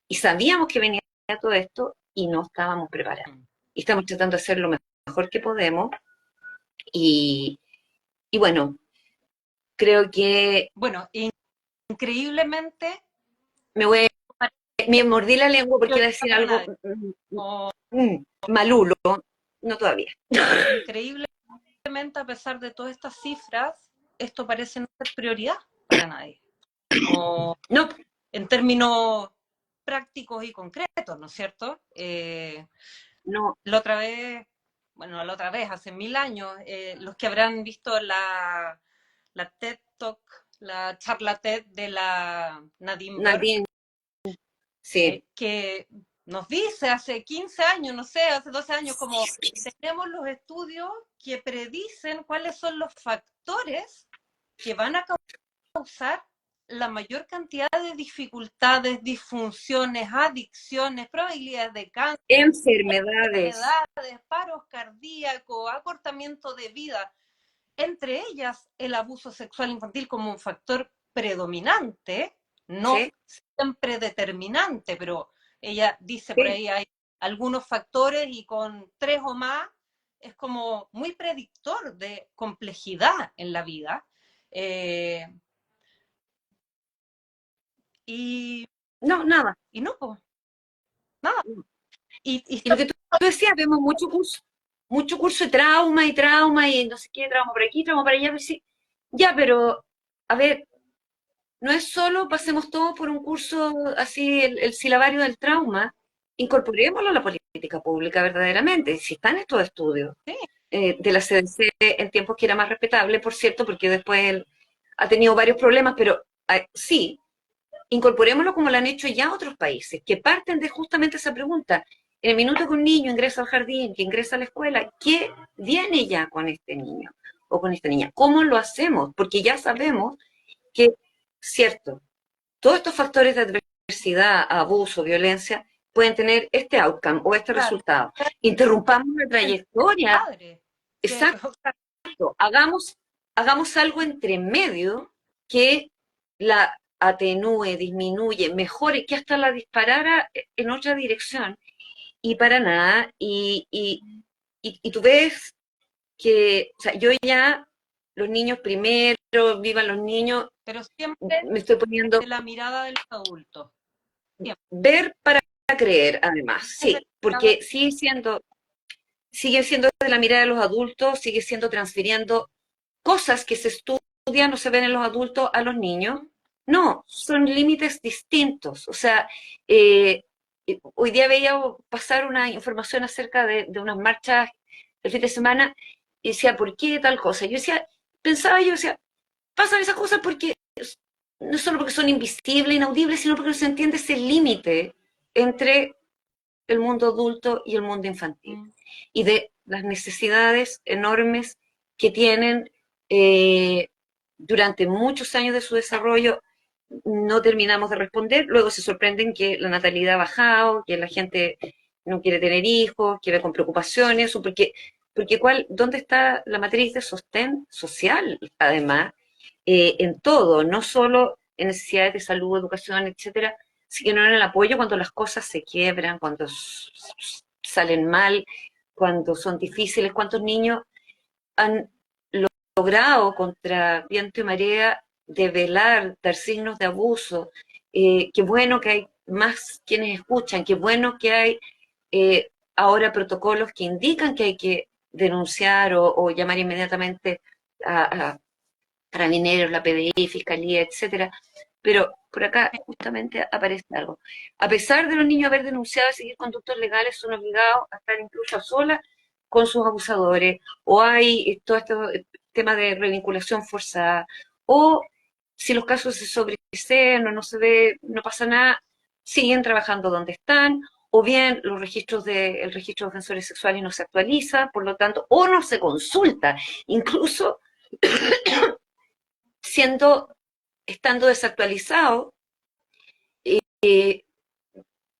y sabíamos que venía todo esto y no estábamos preparados. Y estamos tratando de hacer lo mejor que podemos. Y, y bueno, creo que Bueno, increíblemente, me voy me mordí la lengua porque iba a decir algo malulo, no todavía. increíblemente, a pesar de todas estas cifras, esto parece no ser prioridad para nadie. O, no. En términos prácticos y concretos, ¿no es cierto? No. La otra vez, hace 1000 años, los que habrán visto la TED Talk, la charla TED de la Nadine Burke, sí. que nos dice hace 15 años, no sé, hace 12 años, como tenemos los estudios que predicen cuáles son los factores que van a causar la mayor cantidad de dificultades, disfunciones, adicciones, probabilidades de cáncer, enfermedades, paros cardíacos, acortamiento de vida, entre ellas el abuso sexual infantil como un factor predominante, no ¿sí? siempre determinante, pero ella dice por ahí hay algunos factores y con 3 o más es como muy predictor de complejidad en la vida. Y no, nada. Y no, pues, nada. Y lo que tú decías, vemos mucho curso de trauma y no sé qué, trauma por aquí, trauma por allá, pero sí, ya, pero a ver, no es solo pasemos todo por un curso así, el silabario del trauma, incorporémoslo a la política pública verdaderamente, si están estos estudios Sí. de la CDC en tiempos que era más respetable, por cierto, porque después ha tenido varios problemas, pero sí, incorporémoslo como lo han hecho ya otros países, que parten de justamente esa pregunta. En el minuto que un niño ingresa al jardín, que ingresa a la escuela, ¿qué viene ya con este niño o con esta niña? ¿Cómo lo hacemos? Porque ya sabemos que, cierto, todos estos factores de adversidad, abuso, violencia, pueden tener este outcome o este Claro, resultado. Interrumpamos la el trayectoria. padre, que, Exacto, hagamos algo entre medio que la atenúe, disminuye, mejore, que hasta la disparara en otra dirección. Y para nada, y tú ves que, o sea, yo ya, los niños primero, vivan los niños, pero siempre me estoy poniendo, desde la mirada de los adultos, siempre ver para creer, además, desde sí, la mirada porque sigue siendo de la mirada de los adultos, sigue siendo transfiriendo cosas que se estudian o se ven en los adultos a los niños. No, son límites distintos. O sea, hoy día veía pasar una información acerca de unas marchas el fin de semana y decía, ¿por qué tal cosa? Yo decía, pasan esas cosas porque no solo porque son invisibles, inaudibles, sino porque no se entiende ese límite entre el mundo adulto y el mundo infantil Mm. y de las necesidades enormes que tienen eh, durante muchos años de su desarrollo. No terminamos de responder, luego se sorprenden que la natalidad ha bajado, que la gente no quiere tener hijos, que ve con preocupaciones, porque ¿dónde está la matriz de sostén social, además, en todo, no solo en necesidades de salud, educación, etcétera, sino en el apoyo cuando las cosas se quiebran, cuando salen mal, cuando son difíciles, cuántos niños han logrado contra viento y marea develar, dar signos de abuso. Qué bueno que hay más quienes escuchan, qué bueno que hay ahora protocolos que indican que hay que denunciar o llamar inmediatamente a carabineros, la PDI, Fiscalía, etcétera. Pero por acá justamente aparece algo. A pesar de los niños haber denunciado y seguir conductos legales, son obligados a estar incluso a solas con sus abusadores, o hay todo este tema de revinculación forzada, o si los casos se sobresean o no se ve, no pasa nada, siguen trabajando donde están, o bien el registro de ofensores sexuales no se actualiza, por lo tanto, o no se consulta, incluso siendo, estando desactualizado, eh,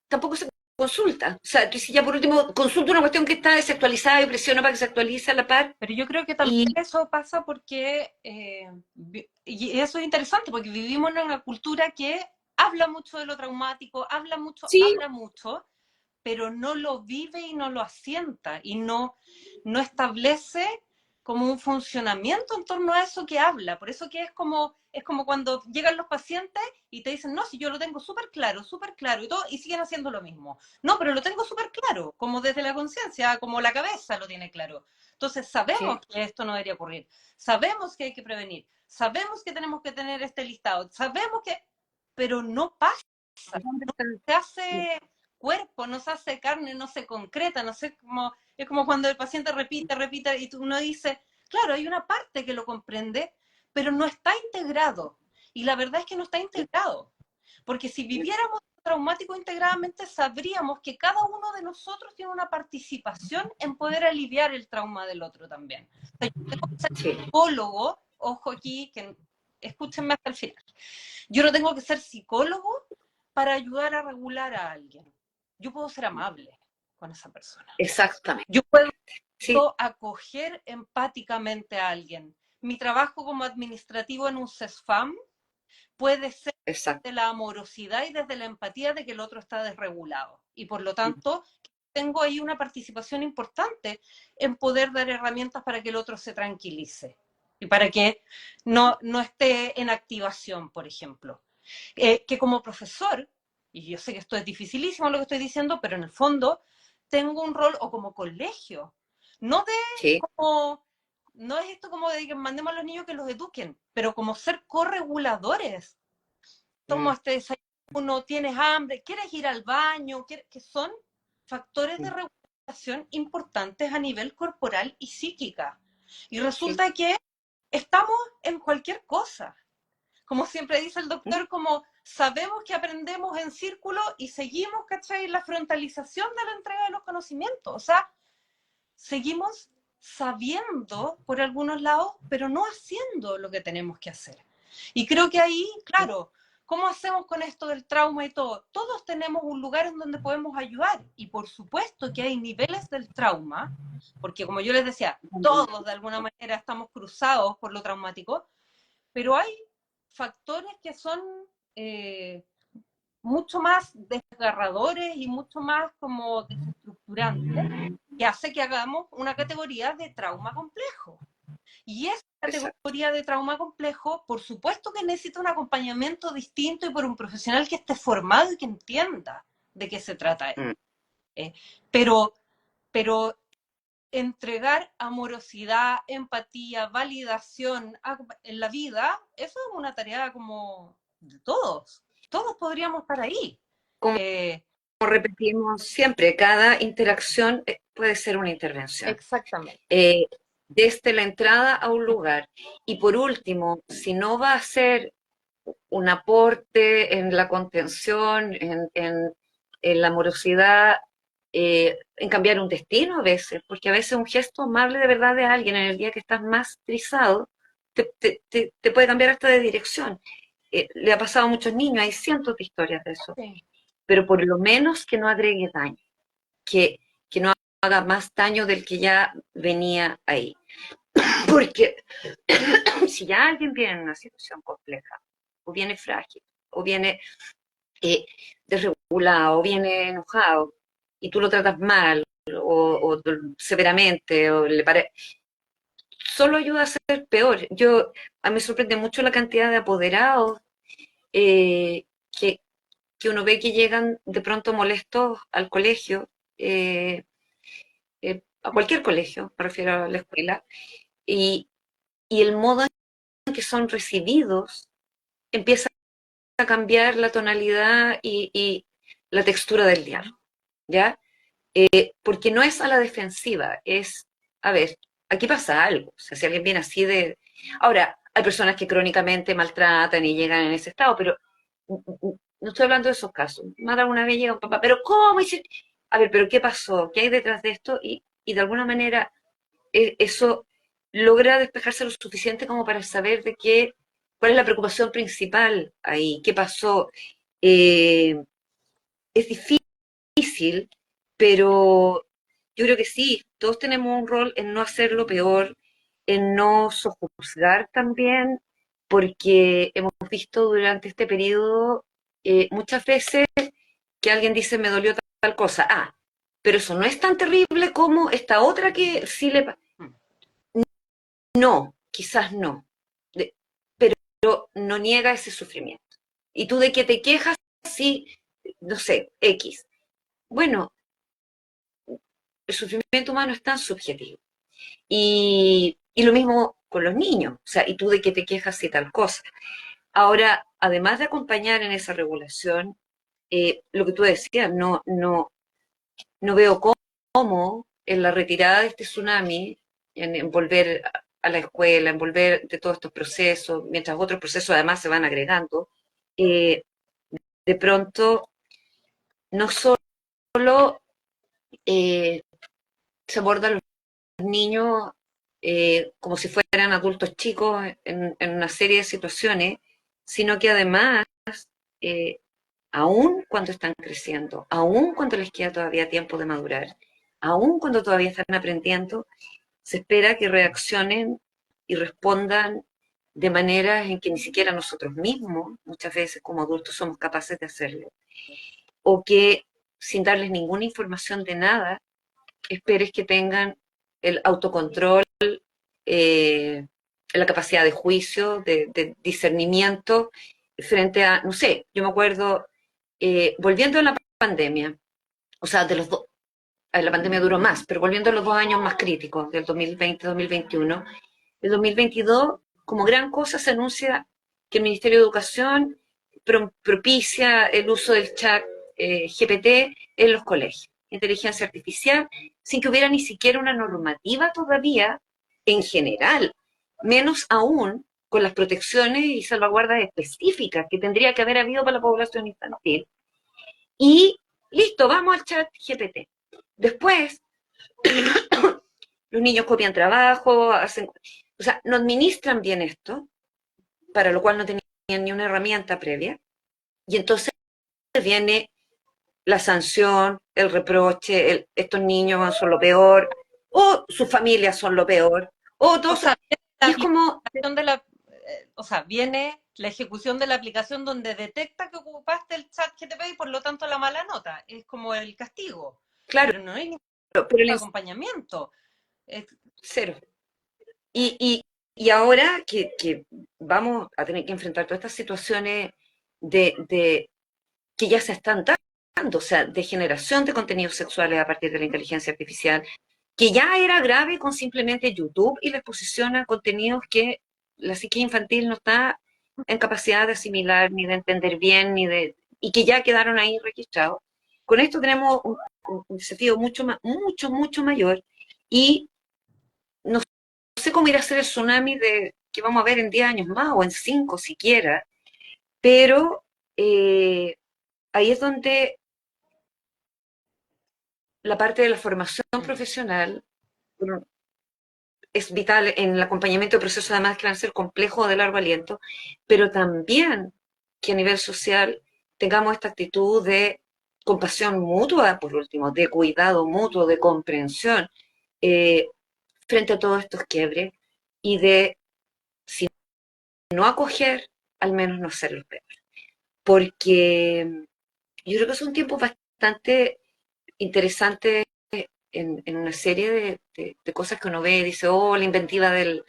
tampoco se consulta. O sea, que si ya por último consulta una cuestión que está desactualizada y presiona para que se actualice a la par. Pero yo creo que también Y eso pasa porque, y eso es interesante, porque vivimos en una cultura que habla mucho de lo traumático, sí, habla mucho, pero no lo vive y no lo asienta y no establece como un funcionamiento en torno a eso que habla. Por eso que es como cuando llegan los pacientes y te dicen, no, si yo lo tengo súper claro y todo, y siguen haciendo lo mismo. No, pero lo tengo súper claro, como desde la conciencia, como la cabeza lo tiene claro. Entonces sabemos sí, que esto no debería ocurrir, sabemos que hay que prevenir, sabemos que tenemos que tener este listado, sabemos que, pero no pasa, ¿dónde está? se hace cuerpo, no se hace carne, no se concreta, no sé cómo, es como cuando el paciente repite y uno dice, claro, hay una parte que lo comprende, pero no está integrado. Y la verdad es que no está integrado. Porque si viviéramos traumático integradamente, sabríamos que cada uno de nosotros tiene una participación en poder aliviar el trauma del otro también. O sea, yo tengo que ser Sí, psicólogo, ojo aquí, que escúchenme hasta el final. Yo no tengo que ser psicólogo para ayudar a regular a alguien. Yo puedo ser amable con esa persona. exactamente. Yo puedo Sí, acoger empáticamente a alguien. Mi trabajo como administrativo en un CESFAM puede ser exacto. de la amorosidad y desde la empatía de que el otro está desregulado. Y por lo tanto, tengo ahí una participación importante en poder dar herramientas para que el otro se tranquilice y para que no esté en activación, por ejemplo. Que como profesor, y yo sé que esto es dificilísimo lo que estoy diciendo, pero en el fondo tengo un rol, o como colegio, no de Sí, como, no es esto como de que mandemos a los niños que los eduquen, pero como ser correguladores. Tomo mm, este desayuno, tienes hambre, quieres ir al baño, que son factores de mm, regulación importantes a nivel corporal y psíquica. Y sí, resulta que estamos en cualquier cosa. como siempre dice el doctor, como sabemos que aprendemos en círculo y seguimos, ¿cachai? La frontalización de la entrega de los conocimientos. O sea, seguimos sabiendo por algunos lados, pero no haciendo lo que tenemos que hacer. Y creo que ahí, claro, ¿cómo hacemos con esto del trauma y todo? Todos tenemos un lugar en donde podemos ayudar. Y por supuesto que hay niveles del trauma, porque como yo les decía, todos de alguna manera estamos cruzados por lo traumático, pero hay factores que son mucho más desgarradores y mucho más como desestructurantes, que hace que hagamos una categoría de trauma complejo. Y esa categoría de trauma complejo, por supuesto que necesita un acompañamiento distinto y por un profesional que esté formado y que entienda de qué se trata. Pero, pero entregar amorosidad, empatía, validación en la vida, eso es una tarea como de todos. Todos podríamos estar ahí. Como repetimos siempre, cada interacción puede ser una intervención. Exactamente. Desde la entrada a un lugar. Y por último, si no va a ser un aporte en la contención, en la amorosidad, en cambiar un destino a veces, porque a veces un gesto amable de verdad de alguien en el día que estás más trisado te puede cambiar hasta de dirección. Le ha pasado a muchos niños, hay cientos de historias de eso. Sí. Pero por lo menos que no agregue daño, que no haga más daño del que ya venía ahí. Porque si ya alguien viene en una situación compleja, o viene frágil, o viene desregulado, o viene enojado, y tú lo tratas mal, o severamente, o le parece, solo ayuda a ser peor. A mí me sorprende mucho la cantidad de apoderados que uno ve que llegan de pronto molestos al colegio, a cualquier colegio, me refiero a la escuela, y el modo en que son recibidos empieza a cambiar la tonalidad y la textura del diálogo, ¿ya? Porque no es a la defensiva, es, a ver, aquí pasa algo, o sea, si alguien viene así de... Ahora, hay personas que crónicamente maltratan y llegan en ese estado, pero no estoy hablando de esos casos. Más de alguna vez llega un papá, pero ¿cómo? A ver, pero ¿qué pasó? ¿Qué hay detrás de esto? Y de alguna manera eso logra despejarse lo suficiente como para saber de cuál es la preocupación principal ahí, qué pasó. Es difícil, pero yo creo que sí, todos tenemos un rol en no hacerlo peor, en no sojuzgar también, porque hemos visto durante este periodo muchas veces que alguien dice me dolió tal cosa, pero eso no es tan terrible como esta otra que sí le pasa. No, quizás no, pero no niega ese sufrimiento. ¿Y tú de qué te quejas? Sí, no sé, X. Bueno, el sufrimiento humano es tan subjetivo. Y lo mismo con los niños, o sea, ¿y tú de qué te quejas y tal cosa? Ahora, además de acompañar en esa regulación, lo que tú decías, no veo cómo en la retirada de este tsunami, en volver a la escuela, en volver de todos estos procesos, mientras otros procesos además se van agregando, eh, de pronto no solo se abordan los niños como si fueran adultos chicos en una serie de situaciones, sino que además, eh, aún cuando están creciendo, aún cuando les queda todavía tiempo de madurar, aún cuando todavía están aprendiendo, se espera que reaccionen y respondan de maneras en que ni siquiera nosotros mismos, muchas veces como adultos, somos capaces de hacerlo. O que sin darles ninguna información de nada, esperes que tengan el autocontrol, la capacidad de juicio, de discernimiento frente a, no sé, yo me acuerdo, volviendo a la pandemia, o sea, la pandemia duró más, pero volviendo a los 2 años más críticos, del 2020-2021, el 2022, como gran cosa, se anuncia que el Ministerio de Educación propicia el uso del chat GPT en los colegios, inteligencia artificial, sin que hubiera ni siquiera una normativa todavía en general, menos aún con las protecciones y salvaguardas específicas que tendría que haber habido para la población infantil. Y listo, vamos al chat GPT. Después, los niños copian trabajo, hacen, o sea, no administran bien esto, para lo cual no tenían ni una herramienta previa, y entonces viene la sanción, el reproche, estos niños son lo peor, o sus familias son lo peor, o O todos, sea, la y es como, aplicación de la, o sea, viene la ejecución de la aplicación donde detecta que ocupaste el chat GTP y por lo tanto la mala nota. Es como el castigo. claro, Pero no hay ningún pero el acompañamiento. Es, cero. Y, y, y ahora que vamos a tener que enfrentar todas estas situaciones de que ya se están dando, o sea, de generación de contenidos sexuales a partir de la inteligencia artificial, que ya era grave con simplemente YouTube y la exposición a contenidos que la psique infantil no está en capacidad de asimilar, ni de entender bien, y que ya quedaron ahí registrados. Con esto tenemos un desafío mucho mayor, y no sé cómo irá a ser el tsunami que vamos a ver en 10 años más o en 5 siquiera, pero ahí es donde la parte de la formación profesional, bueno, es vital en el acompañamiento de procesos además que van a ser complejos o de largo aliento, pero también que a nivel social tengamos esta actitud de compasión mutua, por último, de cuidado mutuo, de comprensión eh, frente a todos estos quiebres, y de, si no acoger, al menos no ser los peores. Porque yo creo que es un tiempo bastante interesante en una serie de cosas que uno ve y dice, oh, la inventiva de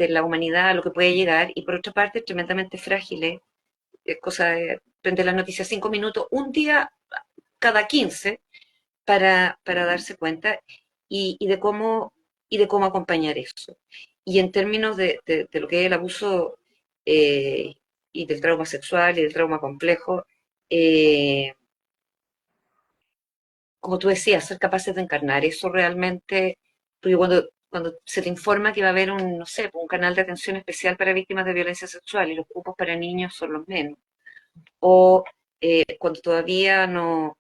la humanidad, lo que puede llegar, y por otra parte, tremendamente frágiles, cosa de prender las noticias 5 minutos, un día cada 15 para darse cuenta y y de cómo acompañar eso. Y en términos de lo que es el abuso eh, y del trauma sexual y del trauma complejo, eh, como tú decías, ser capaces de encarnar eso realmente, porque cuando se te informa que va a haber un, no sé, un canal de atención especial para víctimas de violencia sexual y los cupos para niños son los menos, o cuando todavía no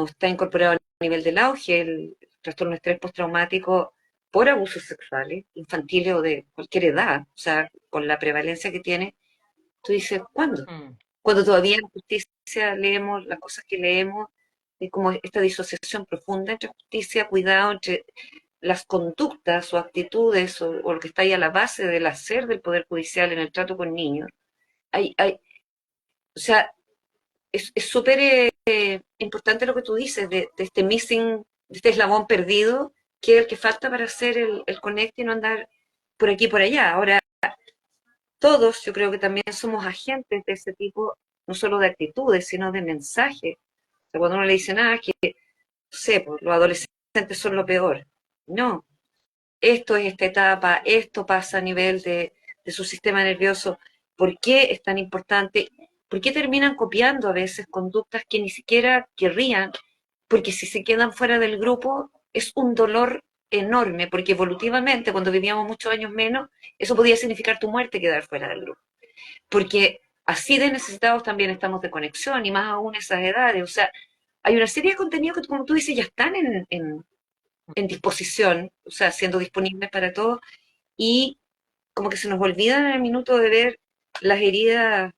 está incorporado a nivel del auge el trastorno de estrés postraumático por abusos sexuales, infantiles o de cualquier edad, o sea, con la prevalencia que tiene, tú dices, ¿cuándo? mm. Cuando todavía en justicia leemos las cosas que leemos, es como esta disociación profunda entre justicia, cuidado, entre las conductas o actitudes o lo que está ahí a la base del hacer del Poder Judicial en el trato con niños. O sea, es súper importante lo que tú dices de este missing, de este eslabón perdido, que es el que falta para hacer el connect y no andar por aquí y por allá. Ahora, todos yo creo que también somos agentes de ese tipo, no solo de actitudes, sino de mensajes. O sea, cuando uno le dice nada, que, no sé, pues, los adolescentes son lo peor. No, esto es esta etapa, esto pasa a nivel de su sistema nervioso. ¿Por qué es tan importante? ¿Por qué terminan copiando a veces conductas que ni siquiera querrían? Porque si se quedan fuera del grupo es un dolor enorme, porque evolutivamente, cuando vivíamos muchos años menos, eso podía significar tu muerte quedar fuera del grupo. Porque así de necesitados también estamos de conexión, y más aún esas edades. O sea, hay una serie de contenidos que, como tú dices, ya están en disposición, o sea, siendo disponibles para todos, y como que se nos olvidan en el minuto de ver las heridas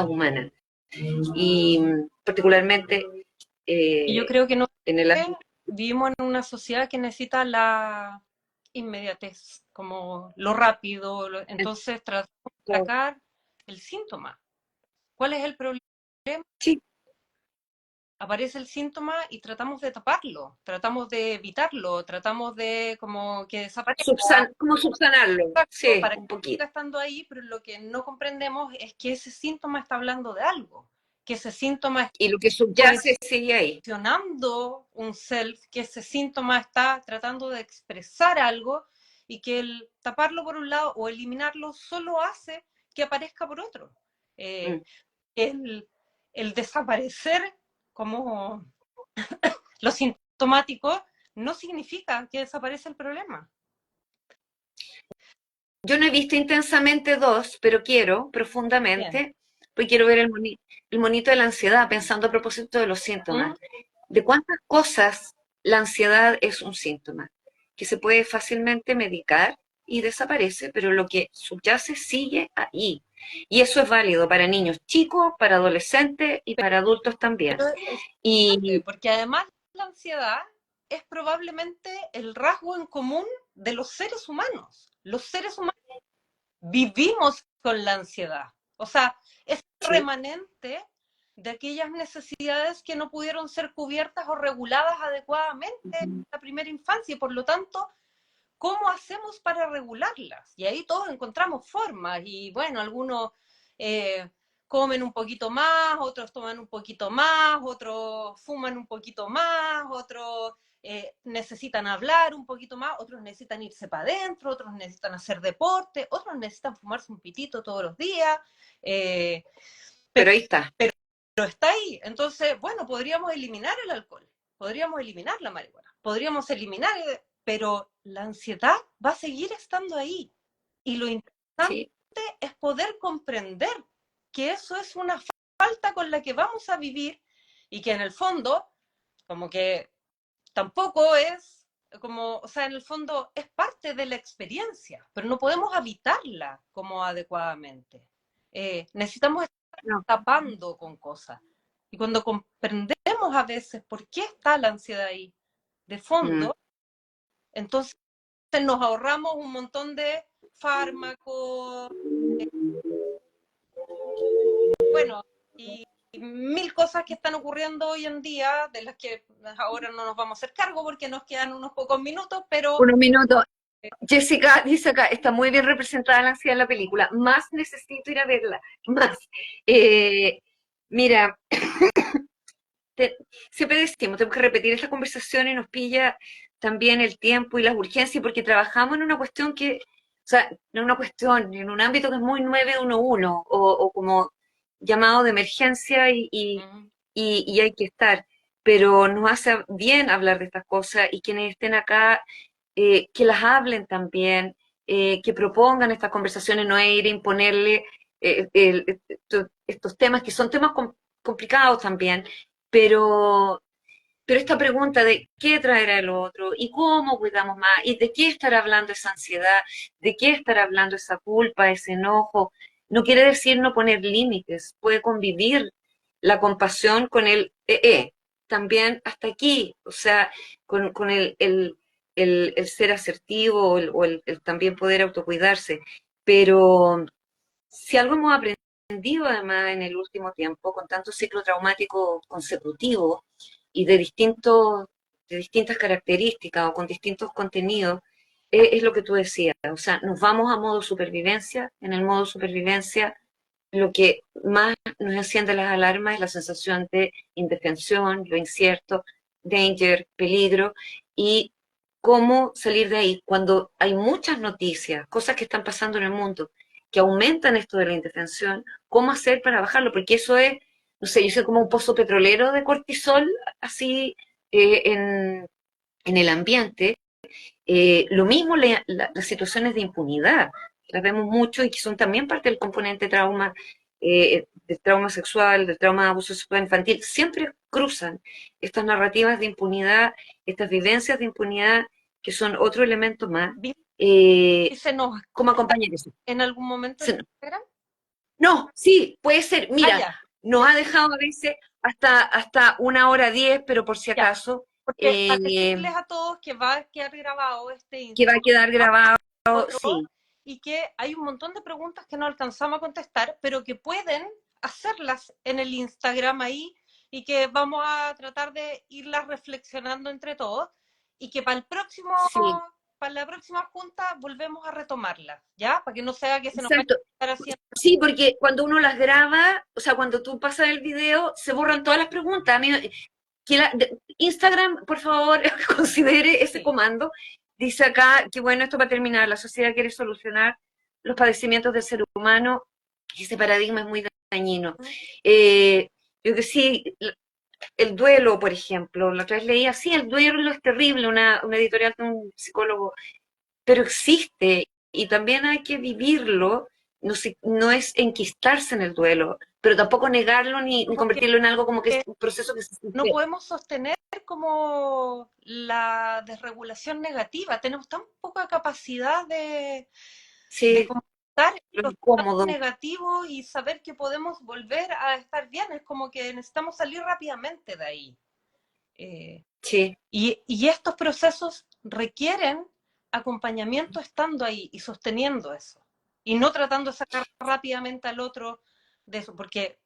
humanas. Y particularmente Y yo eh, creo que no en el ámbito. vivimos en una sociedad que necesita la inmediatez, como lo rápido. Entonces tratamos de sacar el síntoma. ¿Cuál es el problema? Sí, Aparece el síntoma y tratamos de taparlo, tratamos de evitarlo, tratamos de como que desaparezca. ¿cómo subsanarlo? Exacto, Sí, para que un poquito. siga estando ahí, pero lo que no comprendemos es que ese síntoma está hablando de algo, que ese síntoma está Y lo que subyace sigue ahí. posicionando un self, que ese síntoma está tratando de expresar algo y que el taparlo por un lado o eliminarlo solo hace que aparezca por otro. Mm. Eh, el, el desaparecer como lo sintomático no significa que desaparece el problema. yo no he visto Intensamente 2, pero quiero Bien. profundamente, porque quiero ver el monito de la ansiedad, pensando a propósito de los síntomas. ¿Mm? ¿De cuántas cosas la ansiedad es un síntoma? Que se puede fácilmente medicar y desaparece, pero lo que subyace sigue ahí. Y eso es válido para niños chicos, para adolescentes y para adultos también. Pero es Y importante, porque además la ansiedad es probablemente el rasgo en común de los seres humanos. Los seres humanos vivimos con la ansiedad. O sea, es sí, remanente de aquellas necesidades que no pudieron ser cubiertas o reguladas adecuadamente en la primera infancia y por lo tanto, ¿cómo hacemos para regularlas? Y ahí todos encontramos formas y bueno, algunos eh, comen un poquito más, otros toman un poquito más, otros fuman un poquito más, otros necesitan hablar un poquito más, otros necesitan irse para adentro, otros necesitan hacer deporte, otros necesitan fumarse un pitito todos los días, eh, pero ahí está. pero está ahí. Entonces, bueno, podríamos eliminar el alcohol, podríamos eliminar la marihuana, podríamos eliminar, pero la ansiedad va a seguir estando ahí. Y lo importante Sí, es poder comprender que eso es una falta con la que vamos a vivir y que en el fondo, como que tampoco es como, o sea, en el fondo es parte de la experiencia, pero no podemos habitarla como adecuadamente. Necesitamos estar no. tapando con cosas. Y cuando comprendemos a veces por qué está la ansiedad ahí de Mm. fondo, entonces nos ahorramos un montón de fármacos, bueno, y mil cosas que están ocurriendo hoy en día, de las que ahora no nos vamos a hacer cargo porque nos quedan unos pocos minutos, pero Unos minutos. Jessica dice acá, está muy bien representada la ansiedad en la película. Más necesito ir a verla. Más. Eh, mira, te- siempre decimos, tenemos que repetir esta conversación y nos pilla también el tiempo y las urgencias, porque trabajamos en una cuestión que, o sea, en una cuestión, en un ámbito que es muy 911 o como llamado de emergencia y hay que estar. Pero nos hace bien hablar de estas cosas y quienes estén acá, que las hablen también, que propongan estas conversaciones, no es ir a imponerle estos temas que son temas complicados también, pero, pero esta pregunta de qué traerá el otro y cómo cuidamos más y de qué estar hablando esa ansiedad, de qué estar hablando esa culpa, ese enojo, no quiere decir no poner límites, puede convivir la compasión con también hasta aquí, o sea, con el ser asertivo o el también poder autocuidarse. Pero si algo hemos aprendido además en el último tiempo, con tanto ciclo traumático consecutivo y de distintas características o con distintos contenidos, es lo que tú decías. O sea, nos vamos a modo supervivencia. En el modo supervivencia, lo que más nos enciende las alarmas es la sensación de indefensión, lo incierto, danger, peligro, y cómo salir de ahí cuando hay muchas noticias, cosas que están pasando en el mundo, que aumentan esto de la indefensión, cómo hacer para bajarlo, porque eso es, no sé, yo soy como un pozo petrolero de cortisol, así eh, en, en el ambiente. Lo mismo las situaciones de impunidad, las vemos mucho y que son también parte del componente trauma, del trauma sexual, del trauma de abuso sexual infantil, siempre cruzan estas narrativas de impunidad, estas vivencias de impunidad, que son otro elemento más. y Eh, se nos ¿Cómo acompañar eso? en algún momento en Instagram. No, sí, puede ser. Ah, Mira, ya, nos ha dejado a veces hasta 1 hora 10, pero por si ya. acaso, Porque para eh, decirles a todos que va a quedar grabado este que va a quedar grabado, otro sí. y que hay un montón de preguntas que no alcanzamos a contestar, pero que pueden hacerlas en el Instagram ahí y que vamos a tratar de irlas reflexionando entre todos y que Sí, para la próxima junta volvemos a retomarlas, ¿ya? Para que no sea que se nos vaya exacto. a estar haciendo. Sí, porque cuando uno las graba, o sea, cuando tú pasas el video, se borran todas las preguntas. A mí, Instagram, por favor, considere ese Sí. comando. Dice acá que, bueno, esto para terminar, la sociedad quiere solucionar los padecimientos del ser humano y ese paradigma es muy dañino. Eh, yo que sí, el duelo, por ejemplo, la otra vez leía, sí, el duelo es terrible, una editorial de un psicólogo, pero existe y también hay que vivirlo, no es enquistarse en el duelo, pero tampoco negarlo ni porque convertirlo en algo como que es un proceso que se no sucede. podemos sostener como la desregulación negativa. Tenemos tan poca capacidad de Sí, como estar en lo los estados incómodo, negativos y saber que podemos volver a estar bien. Es como que necesitamos salir rápidamente de ahí. Eh, sí, y estos procesos requieren acompañamiento estando ahí y sosteniendo eso. Y no tratando de sacar rápidamente al otro de eso, porque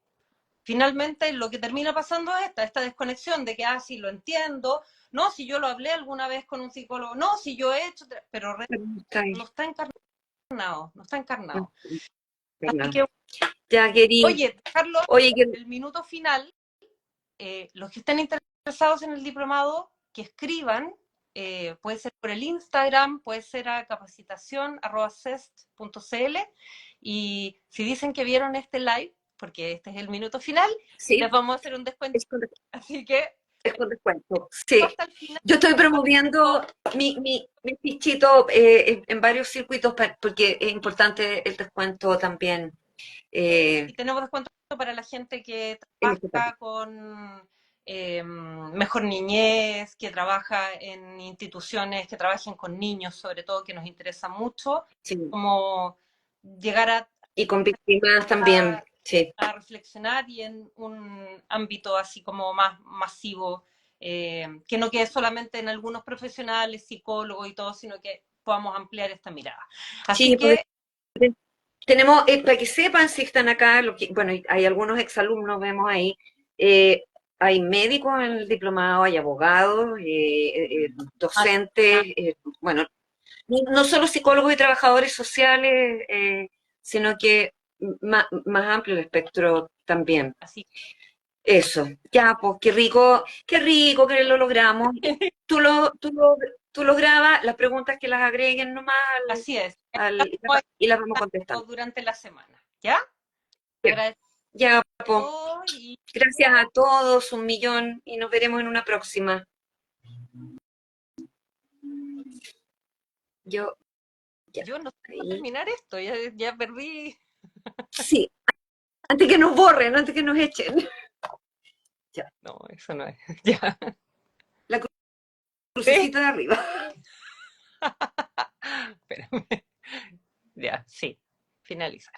finalmente lo que termina pasando es esta desconexión de que, sí, lo entiendo, no, si yo lo hablé alguna vez con un psicólogo, no, si yo he hecho, pero está ahí, no está encarnado, no está no, encarnado. Así no. que, Ya, querí, oye, Carlos, oye, el minuto final, los que estén interesados en el diplomado, que escriban, puede ser por el Instagram, puede ser a capacitación@cest.cl, y si dicen que vieron este live, porque este es el minuto final, les sí, vamos a hacer un descuento. es con, Así que es con descuento, sí. hasta el final. Yo estoy promoviendo mi fichito en varios circuitos porque es importante el descuento también Y eh, tenemos descuento para la gente que en este país. trabaja con mejor niñez, que trabaja en instituciones que trabajen con niños, sobre todo, que nos interesa mucho, Sí. como llegar Y con víctimas también, a, sí. a reflexionar y en un ámbito así como más masivo, que no quede solamente en algunos profesionales, psicólogos y todo, sino que podamos ampliar esta mirada. Así Sí, pues que tenemos, para que sepan si están acá, bueno, hay algunos exalumnos, vemos ahí, hay médicos en el diplomado, hay abogados, docentes, bueno, no solo psicólogos y trabajadores sociales, sino que más amplio el espectro también. así. Eso, ya, pues qué rico que lo logramos. Tú lo, tú lo, tú lo grabas, las preguntas que las agreguen nomás Así es. y las vamos contestando. Durante la semana. ¿Ya? Ya, Agradezco ya, pues, todo y gracias a todos, un millón, y nos veremos en una próxima. Yo, ya, yo no sé cómo ahí. terminar esto, ya perdí. Sí, antes que nos borren, antes que nos echen. Ya, No, eso no es. Ya. la Sí. crucecita de arriba. Espérame. Ya, sí. Finalizar.